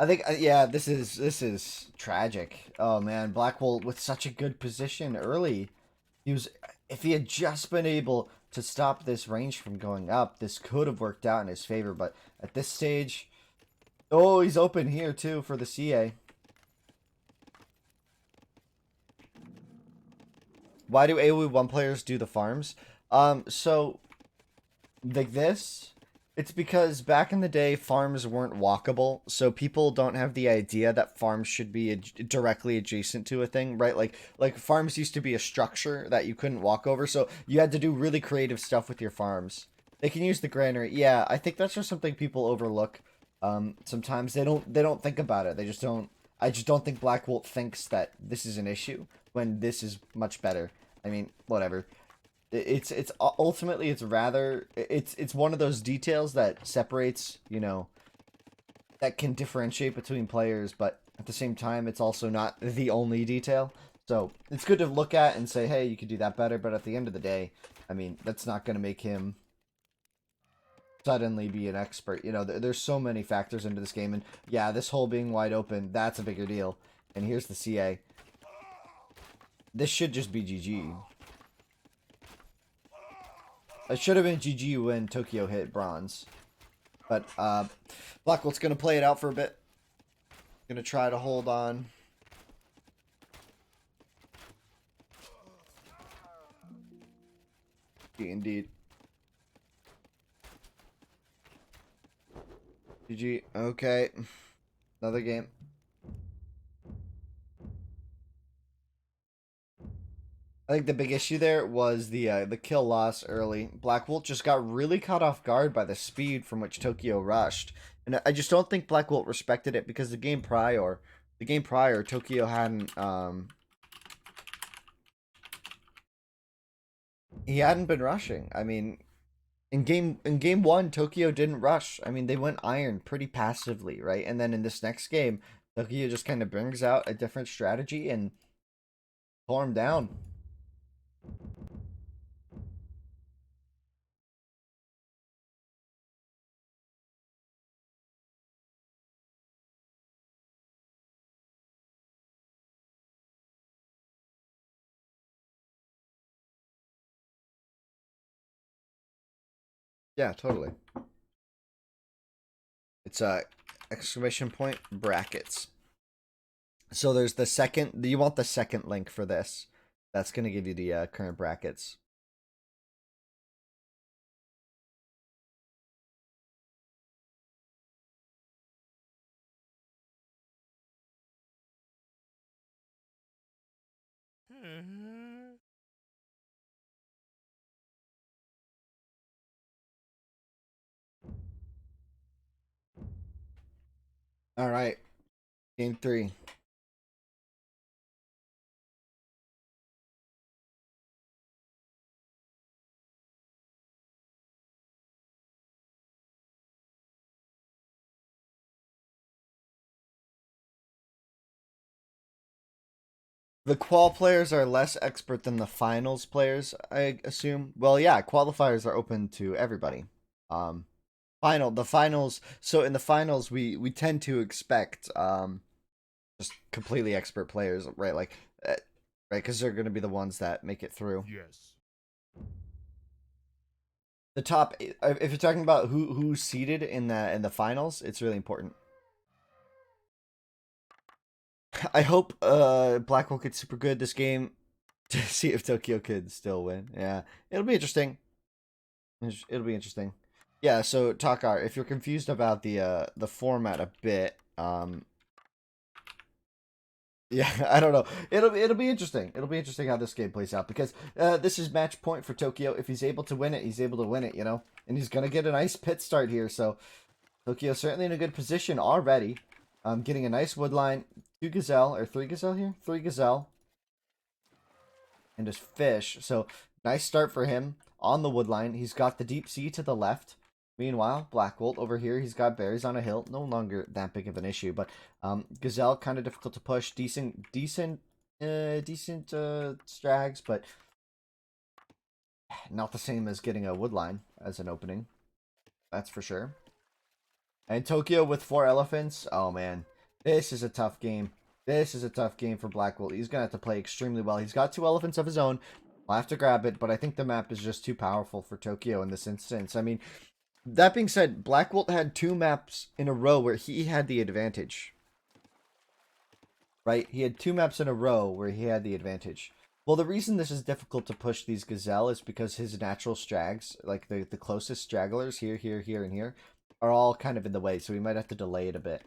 I think yeah, this is tragic. Oh man, Blackwolt with such a good position early. He was if he had just been able to stop this range from going up, this could have worked out in his favor, but at this stage, oh, he's open here too for the CA. Why do AoE1 players do the farms? So like this, it's because back in the day farms weren't walkable, so people don't have the idea that farms should be directly adjacent to a thing, right? Like farms used to be a structure that you couldn't walk over, so you had to do really creative stuff with your farms. They can use the granary. Yeah, I think that's just something people overlook. Sometimes they don't think about it. They just don't. I just don't think Blackwolt thinks that this is an issue when this is much better. I mean, whatever. It's ultimately it's rather it's one of those details that separates, that can differentiate between players, but at the same time it's also not the only detail. So it's good to look at and say, hey, you could do that better, but at the end of the day, I mean, that's not going to make him suddenly be an expert. There's so many factors into this game, and yeah, this hole being wide open, that's a bigger deal. And here's the CA. This should just be GG. It should have been GG when Tokyo hit bronze. But Blackwolt's going to play it out for a bit. Going to try to hold on. Indeed. GG. Okay. Another game. I think the big issue there was the kill loss early. Blackwolt just got really caught off guard by the speed from which Tokyo rushed, and I just don't think Blackwolt respected it because the game prior, Tokyo hadn't he hadn't been rushing. I mean, in game one, Tokyo didn't rush. I mean, they went iron pretty passively, right? And then in this next game, Tokyo just kind of brings out a different strategy and tore him down. Yeah, totally. It's exclamation point brackets. So there's the second. You want the second link for this? That's gonna give you the current brackets. All right, game 3. The qual players are less expert than the finals players, I assume. Well, yeah, qualifiers are open to everybody. Um, the finals. So in the finals, we tend to expect just completely expert players, right? Like, right, because they're going to be the ones that make it through. Yes. The top, if you're talking about who's seeded in the finals, it's really important. I hope Blackwell gets super good this game to see if Tokyo could still win. Yeah, it'll be interesting. It'll be interesting. Yeah. So Takar, if you're confused about the format a bit, yeah, I don't know. It'll be interesting. It'll be interesting how this game plays out because this is match point for Tokyo. If he's able to win it, he's able to win it. And he's gonna get a nice pit start here. So Tokyo certainly in a good position already. Getting a nice wood line. 2 gazelle or 3 gazelle here. 3 gazelle and just fish. So nice start for him on the wood line. He's got the deep sea to the left. Meanwhile, Blackwolt over here, he's got berries on a hill. No longer that big of an issue, but Gazelle kind of difficult to push. Decent strags, but not the same as getting a wood line as an opening. That's for sure. And Tokyo with 4 elephants. Oh man, This is a tough game. This is a tough game for Blackwolt. He's going to have to play extremely well. He's got two elephants of his own. I'll have to grab it, but I think the map is just too powerful for Tokyo in this instance. I mean, that being said, Blackwolt had two maps in a row where he had the advantage. Right? He had two maps in a row where he had the advantage. Well, the reason this is difficult to push these Gazelle is because his natural strags, like the closest stragglers, here, here, here, and here, are all kind of in the way, so we might have to delay it a bit.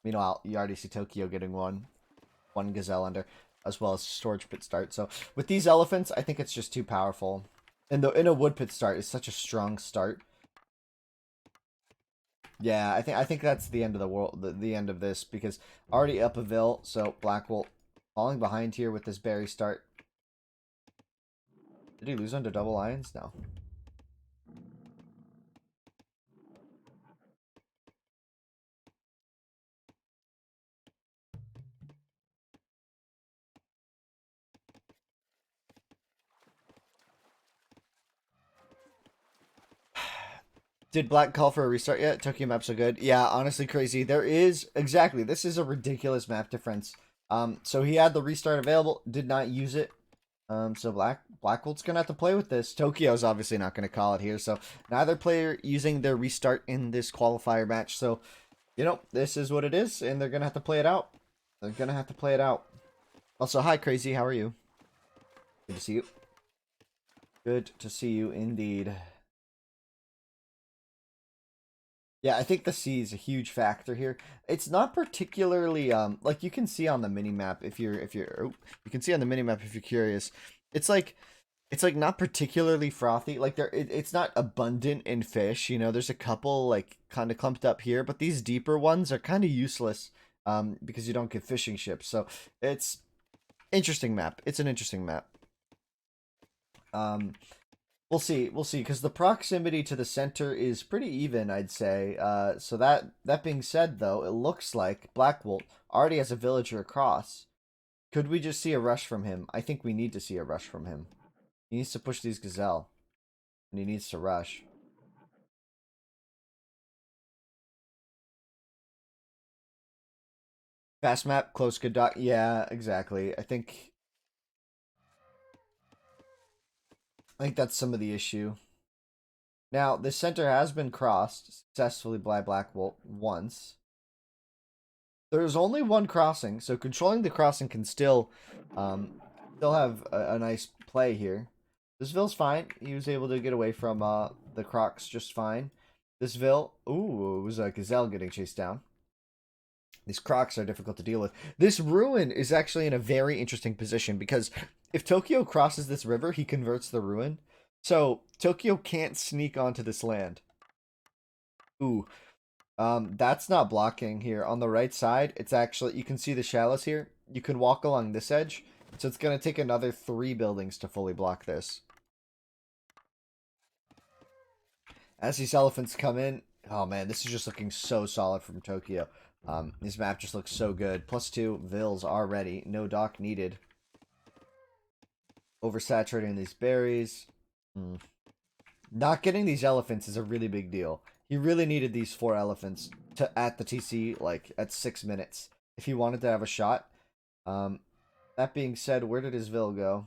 Meanwhile, you already see Tokyo getting one Gazelle under, as well as storage pit start. So with these elephants, I think it's just too powerful. And the in a wood pit start is such a strong start. Yeah, I think that's the end of the world, the end of this, because already up a Ville, so Blackwolt falling behind here with this berry start. Did he lose under double lions? No. Did Black call for a restart yet? Tokyo map's so good. Yeah, honestly crazy. There is exactly. This is a ridiculous map difference. So he had the restart available, did not use it. So Blackwolt's gonna have to play with this. Tokyo's obviously not gonna call it here. So neither player using their restart in this qualifier match. So this is what it is, and they're gonna have to play it out. They're gonna have to play it out. Also, hi Crazy, how are you? Good to see you. Good to see you indeed. Yeah, I think the C is a huge factor here. It's not particularly like you can see on the mini map if you're you can see on the mini map if you're curious. It's like not particularly frothy. Like it's not abundant in fish. There's a couple like kind of clumped up here, but these deeper ones are kind of useless because you don't get fishing ships. So it's interesting map. It's an interesting map. Um, We'll see, because the proximity to the center is pretty even, I'd say. So that being said, though, it looks like Blackwolt already has a villager across. Could we just see a rush from him? I think we need to see a rush from him. He needs to push these Gazelle, and he needs to rush. Fast map, close, good dot. Yeah, exactly. I think that's some of the issue. Now, the center has been crossed successfully by Blackwolt once. There's only one crossing, so controlling the crossing can still have a nice play here. This Ville's fine. He was able to get away from the Crocs just fine. This Ville, ooh, it was a Gazelle getting chased down. These Crocs are difficult to deal with. This Ruin is actually in a very interesting position because if Tokyo crosses this river, he converts the Ruin. So Tokyo can't sneak onto this land. Ooh, that's not blocking here. On the right side, it's actually, you can see the shallows here. You can walk along this edge. So it's going to take another 3 buildings to fully block this. As these elephants come in, oh man, this is just looking so solid from Tokyo. This map just looks so good. +2 Vills already. No dock needed. Oversaturating these berries. Not getting these elephants is a really big deal. He really needed these 4 elephants at the TC, like, at 6 minutes. If he wanted to have a shot. That being said, where did his Ville go?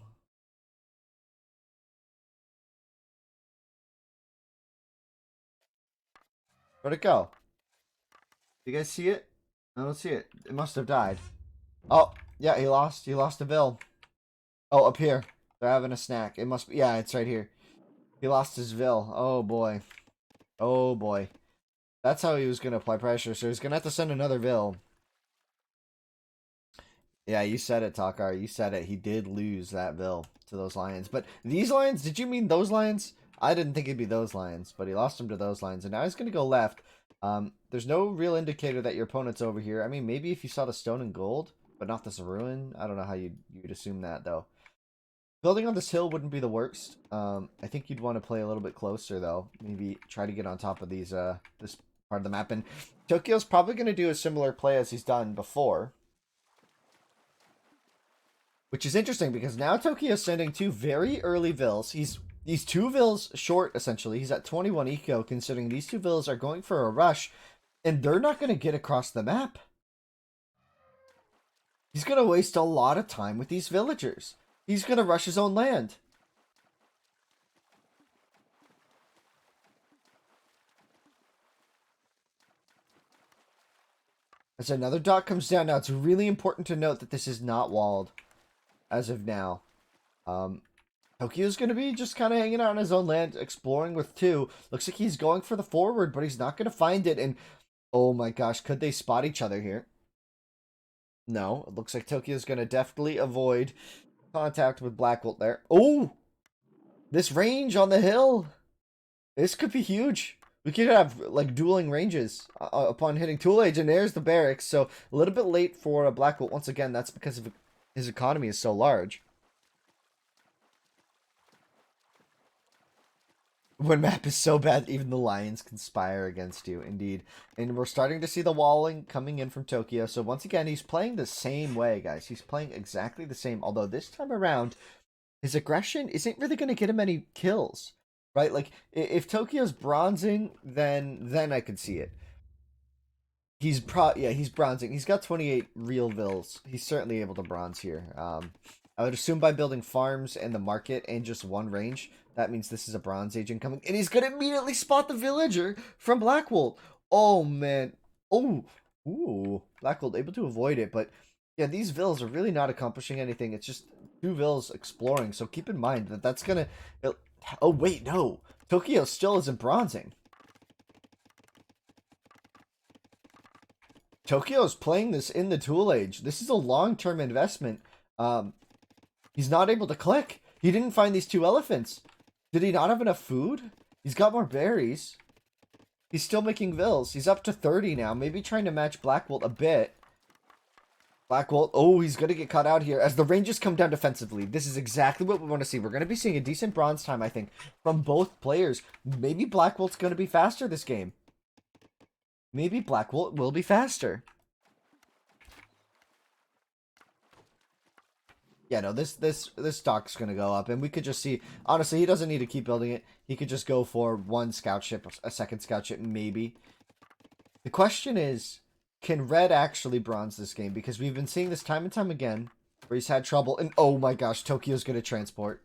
Where'd it go? You guys see it? I don't see it. It must have died. Oh, yeah, he lost. He lost a Ville. Oh, up here. They're having a snack. It must be. Yeah, it's right here. He lost his Ville. Oh, boy. Oh, boy. That's how he was going to apply pressure. So he's going to have to send another Ville. Yeah, you said it, Takar. You said it. He did lose that Ville to those lions. But these lions, did you mean those lions? I didn't think it'd be those lions, but he lost them to those lions. And now he's going to go left. There's no real indicator that your opponent's over here. I mean, maybe if you saw the stone and gold, but not this ruin. I don't know how you'd assume that, though. Building on this hill wouldn't be the worst. I think you'd want to play a little bit closer, though. Maybe try to get on top of these this part of the map. And Tokyo's probably going to do a similar play as he's done before. Which is interesting because now Tokyo's sending 2 very early Vills. He's 2 Vills short, essentially. He's at 21 eco, considering these 2 Vills are going for a rush. And they're not going to get across the map. He's going to waste a lot of time with these villagers. He's going to rush his own land. As another dock comes down now, it's really important to note that this is not walled as of now. Tokyo's going to be just kind of hanging out on his own land, exploring with 2. Looks like he's going for the forward, but he's not going to find it. And, oh my gosh, could they spot each other here? No, it looks like Tokyo's going to definitely avoid contact with Blackwolt there. Oh! This range on the hill! This could be huge. We could have, like, dueling ranges upon hitting Tool Age, and there's the barracks. So, a little bit late for Blackwolt. Once again, that's because of his economy is so large. When map is so bad, even the lions conspire against you, indeed. And we're starting to see the walling coming in from Tokyo. So, once again, he's playing the same way, guys. He's playing exactly the same. Although, this time around, his aggression isn't really going to get him any kills. Right? Like, if Tokyo's bronzing, then I could see it. He's bronzing. He's got 28 real vills. He's certainly able to bronze here. I would assume by building farms and the market and just one range, that means this is a bronze age incoming. And he's going to immediately spot the villager from Blackwolt. Oh, man. Oh, ooh. Blackwolt able to avoid it. But, yeah, these vills are really not accomplishing anything. It's just 2 vills exploring. So keep in mind that that's going to... Oh, wait, no. Tokyo still isn't bronzing. Tokyo's playing this in the Tool Age. This is a long-term investment. He's not able to click. He didn't find these 2 elephants. Did he not have enough food? He's got more berries. He's still making vills. He's up to 30 now. Maybe trying to match Blackwolt a bit. Blackwolt, oh, he's going to get caught out here. As the ranges come down defensively, this is exactly what we want to see. We're going to be seeing a decent bronze time, I think, from both players. Maybe Blackwolt's going to be faster this game. Maybe Blackwolt will be faster. Yeah, no, this stock's going to go up, and we could just see... Honestly, he doesn't need to keep building it. He could just go for 1 scout ship, a 2nd scout ship, maybe. The question is... Can Red actually bronze this game? Because we've been seeing this time and time again, where he's had trouble. And oh my gosh, Tokyo's going to transport.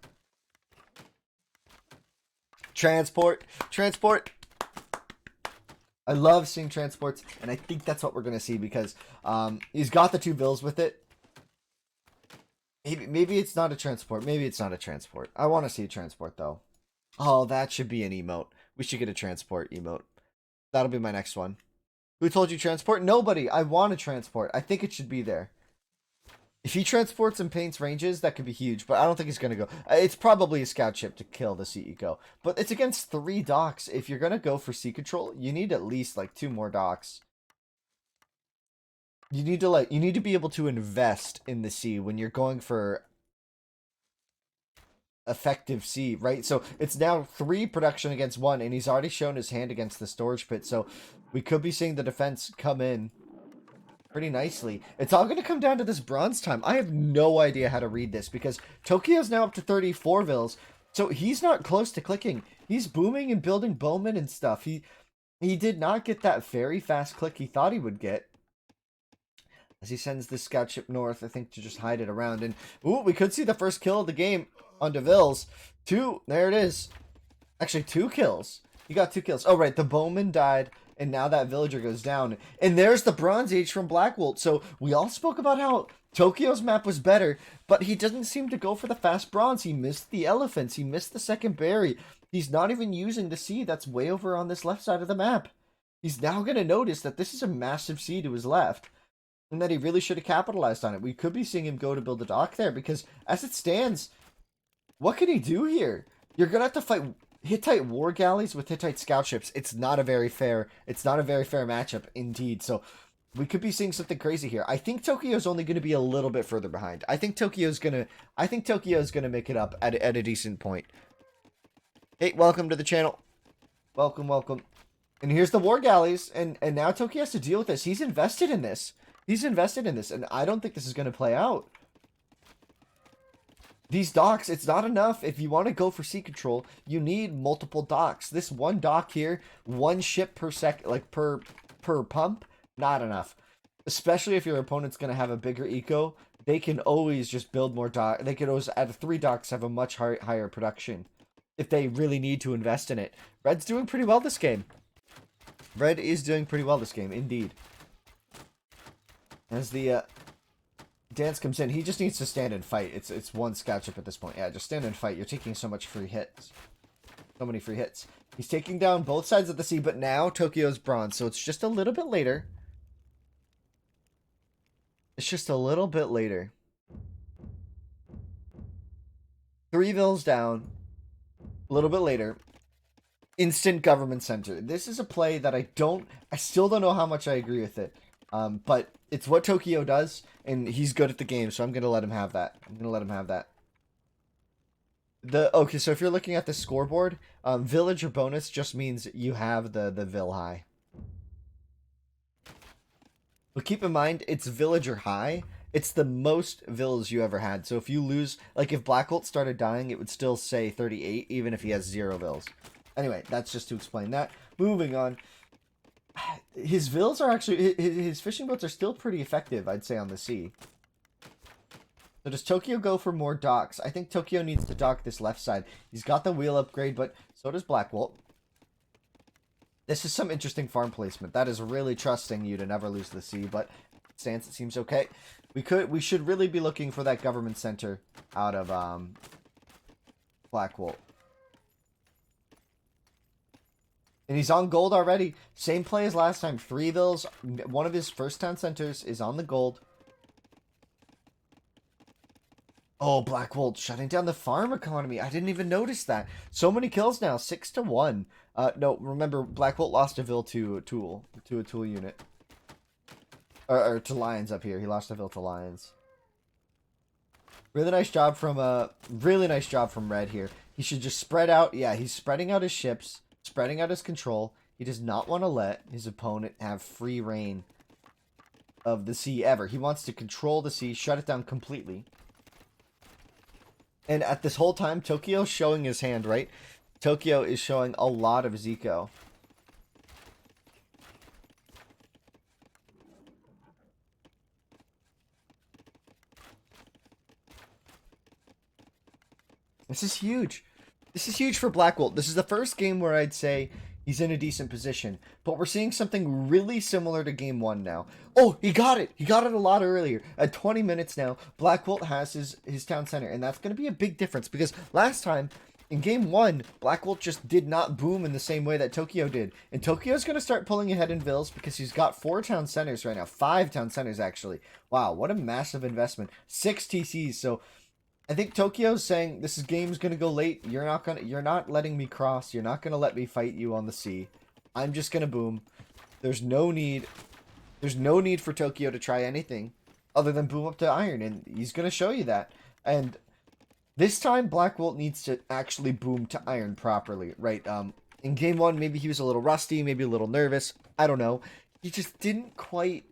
Transport. Transport. I love seeing transports, and I think that's what we're going to see because he's got the 2 vills with it. Maybe it's not a transport. Maybe it's not a transport. I want to see a transport, though. Oh, that should be an emote. We should get a transport emote. That'll be my next one. Who told you transport? Nobody. I want to transport. I think it should be there. If he transports and paints ranges, that could be huge, but I don't think he's going to go. It's probably a scout ship to kill the CEO. But it's against 3 docks. If you're going to go for sea control, you need at least like 2 more docks. You need to be able to invest in the sea when you're going for effective sea, right? So it's now 3 production against 1, and he's already shown his hand against the storage pit. So we could be seeing the defense come in pretty nicely. It's all going to come down to this bronze time. I have no idea how to read this because Tokyo's now up to 34 vills. So he's not close to clicking. He's booming and building bowmen and stuff. He did not get that very fast click he thought he would get. As he sends this scout ship north, I think, to just hide it around. And, ooh, we could see the first kill of the game on DeVille's. 2, there it is. Actually, 2 kills. He got 2 kills. Oh, right, the bowman died, and now that villager goes down. And there's the Bronze Age from Blackwolt. So we all spoke about how Tokyo's map was better, but he doesn't seem to go for the fast bronze. He missed the elephants. He missed the second berry. He's not even using the sea that's way over on this left side of the map. He's now going to notice that this is a massive sea to his left, and that he really should have capitalized on it. We could be seeing him go to build a dock there, because as it stands, what can he do here? You're going to have to fight Hittite war galleys with Hittite scout ships. It's not a very fair matchup indeed. So we could be seeing something crazy here. I think Tokyo's only going to be a little bit further behind. I think Tokyo's going to make it up at a decent point. Hey, welcome to the channel. Welcome, welcome. And here's the war galleys, and now Tokyo has to deal with this. He's invested in this. And I don't think this is going to play out. These docks, it's not enough. If you want to go for sea control, you need multiple docks. This one dock here, 1 ship per sec, like per pump, not enough. especially if your opponent's going to have a bigger eco, they can always just build more dock. They could always, at 3 docks, have a much higher production if they really need to invest in it. Red's doing pretty well this game. Red is doing pretty well this game, indeed. As the dance comes in, he just needs to stand and fight. It's one scout chip at this point. Yeah, just stand and fight. You're taking so much free hits. So many free hits. He's taking down both sides of the sea, but now Tokyo's bronze, so it's just a little bit later. It's just a little bit later. 3 vills down. A little bit later. Instant government center. This is a play that I still don't know how much I agree with it. But it's what Tokyo does, and he's good at the game, so I'm going to let him have that. Okay, so if you're looking at the scoreboard, villager bonus just means you have the vill high. But keep in mind, it's villager high. It's the most vills you ever had. So if you lose, like if Blackwolt started dying, it would still say 38, even if he has 0 vills. Anyway, that's just to explain that. Moving on. His vills are actually, his fishing boats are still pretty effective, I'd say, on the sea. So does Tokyo go for more docks? I think Tokyo needs to dock this left side. He's got the wheel upgrade, but so does Blackwolt. This is some interesting farm placement. That is really trusting you to never lose the sea, but stance, it seems okay. We should really be looking for that government center out of Blackwolt. And he's on gold already. Same play as last time. 3 vills. One of his first town centers is on the gold. Oh, Blackwolt shutting down the farm economy. I didn't even notice that. So many kills now. 6-1. No, remember, Blackwolt lost a vill to a tool unit. Or to lions up here. He lost a vill to lions. Really nice job from Red here. He should just spread out. Yeah, he's spreading out his ships. Spreading out his control. He does not want to let his opponent have free reign of the sea ever. He wants to control the sea, shut it down completely. And at this whole time, Tokyo's showing his hand, right? Tokyo is showing a lot of his eco. This is huge. This is huge for Blackwolt. This is the first game where I'd say he's in a decent position. But we're seeing something really similar to game 1 now. Oh, he got it. He got it a lot earlier. At 20 minutes now, Blackwolt has his town center. And that's going to be a big difference. Because last time, in game 1, Blackwolt just did not boom in the same way that Tokyo did. And Tokyo's going to start pulling ahead in vills because he's got 4 town centers right now. 5 town centers, actually. Wow, what a massive investment. 6 TCs, so I think Tokyo's saying this game's gonna go late. You're not letting me cross. You're not gonna let me fight you on the sea. I'm just gonna boom. There's no need for Tokyo to try anything other than boom up to iron, and he's gonna show you that. And this time Blackwolt needs to actually boom to iron properly, right? In game 1, maybe he was a little rusty, maybe a little nervous. I don't know. He just didn't quite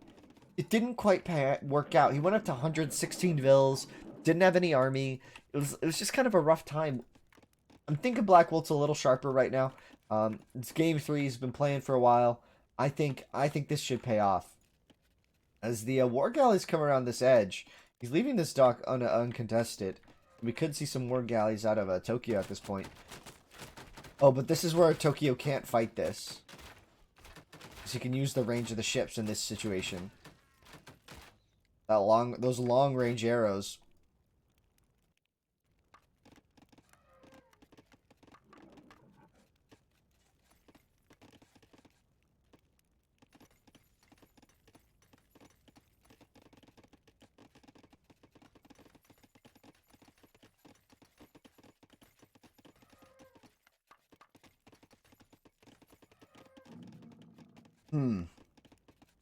work out. He went up to 116 vills. Didn't have any army. It was just kind of a rough time. I'm thinking Blackwolt's a little sharper right now. It's game 3. He's been playing for a while. I think this should pay off. As the war galleys come around this edge, he's leaving this dock uncontested. We could see some war galleys out of Tokyo at this point. Oh, but this is where Tokyo can't fight this. Because he can use the range of the ships in this situation. Those long range arrows.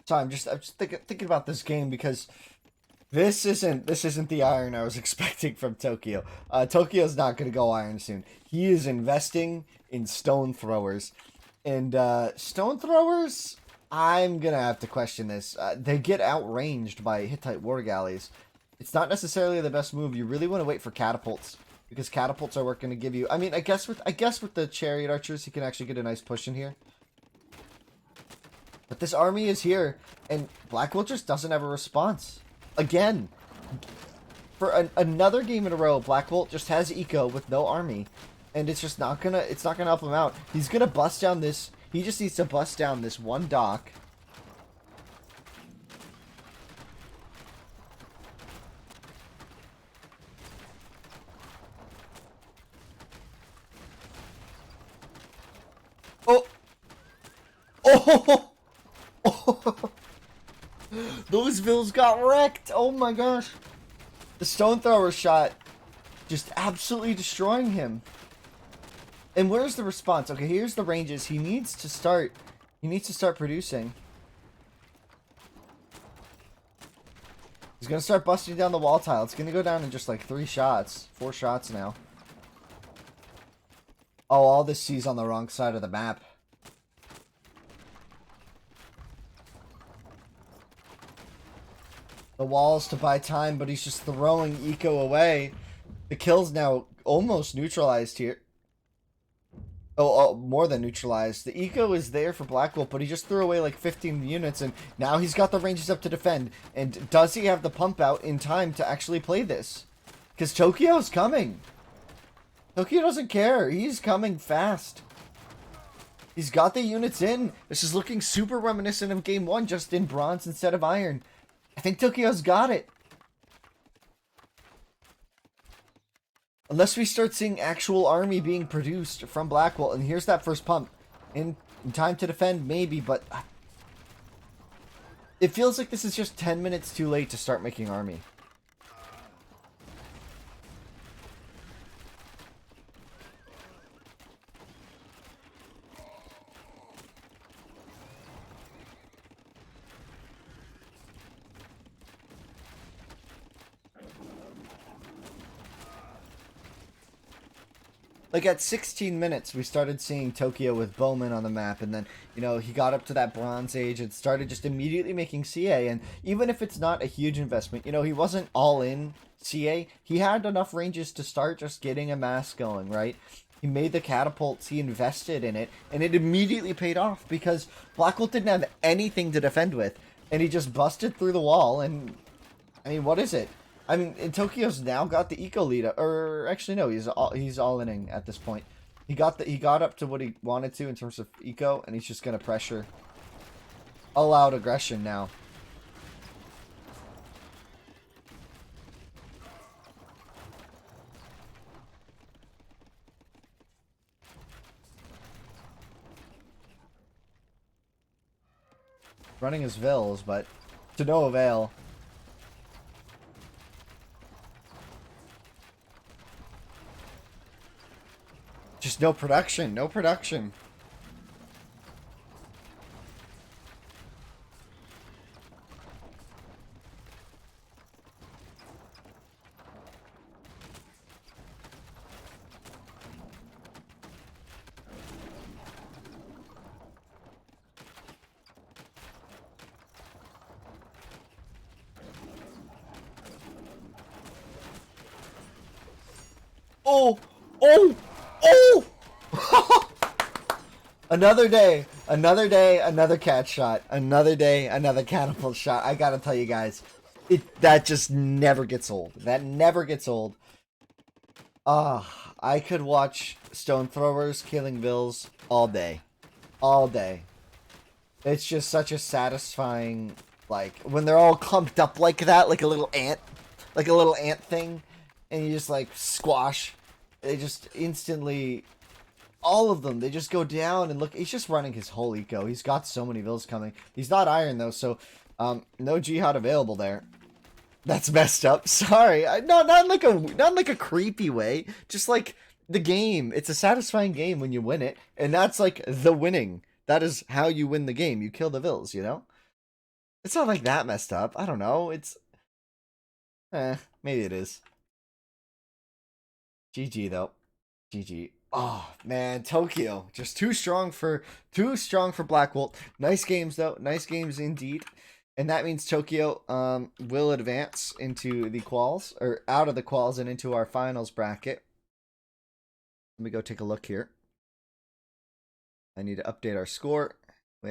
So I'm just thinking about this game because this isn't the iron I was expecting from Tokyo. Tokyo's not going to go iron soon. He is investing in stone throwers, and stone throwers, I'm gonna have to question this. They get outranged by Hittite war galleys. It's not necessarily the best move. You really want to wait for catapults because catapults are going to give you. I mean, I guess with the chariot archers, he can actually get a nice push in here. But this army is here, and Blackwolt just doesn't have a response. Again, for another game in a row, Blackwolt just has eco with no army, and it's just not gonna help him out. He's gonna bust down this. He just needs to bust down this one dock. Oh, oh, oh. Those vills got wrecked. Oh my gosh. The stone thrower shot just absolutely destroying him. And where's the response? Okay, here's the ranges. He needs to start producing. He's gonna start busting down the wall tile. It's gonna go down in just like 4 shots now. Oh, all this C's on the wrong side of the map. The walls to buy time, but he's just throwing eco away. The kill's now almost neutralized here. Oh, more than neutralized. The eco is there for Blackwolt, but he just threw away like 15 units, and now he's got the ranges up to defend. And does he have the pump out in time to actually play this? Because Tokyo's coming. Tokyo doesn't care. He's coming fast. He's got the units in. This is looking super reminiscent of Game 1, just in bronze instead of iron. I think Tokyo's got it. Unless we start seeing actual army being produced from Blackwolt. And here's that first pump. In time to defend, maybe, but it feels like this is just 10 minutes too late to start making army. Like at 16 minutes, we started seeing Tokyo with Bowman on the map, and then, you know, he got up to that Bronze Age and started just immediately making CA, and even if it's not a huge investment, you know, he wasn't all in CA, he had enough ranges to start just getting a mass going, right? He made the catapults, he invested in it, and it immediately paid off, because Blackwolt didn't have anything to defend with, and he just busted through the wall, and, I mean, what is it? I mean, and Tokyo's now got the eco lead, or actually no, he's all inning at this point. He got up to what he wanted to in terms of eco, and he's just gonna pressure all out aggression now. Running his vills, but to no avail. Just no production, no production. Oh! Oh! Oh! Another day, another cat shot. Another day, another catapult shot. I gotta tell you guys, that just never gets old. That never gets old. I could watch stone throwers killing vills all day. All day. It's just such a satisfying, like, when they're all clumped up like that, like a little ant thing, and you just, like, squash. They just instantly, all of them, they just go down, and look, he's just running his whole eco. He's got so many vills coming. He's not iron, though, so, no jihad available there. That's messed up. Sorry. Not like a creepy way. Just like the game. It's a satisfying game when you win it, and that's like the winning. That is how you win the game. You kill the vills, you know? It's not like that messed up. I don't know. It's maybe it is. GG though. GG. Oh man, Tokyo just too strong for Blackwolt. Nice games though. Nice games indeed. And that means Tokyo will advance into the quals, or out of the quals and into our finals bracket. Let me go take a look here. I need to update our score.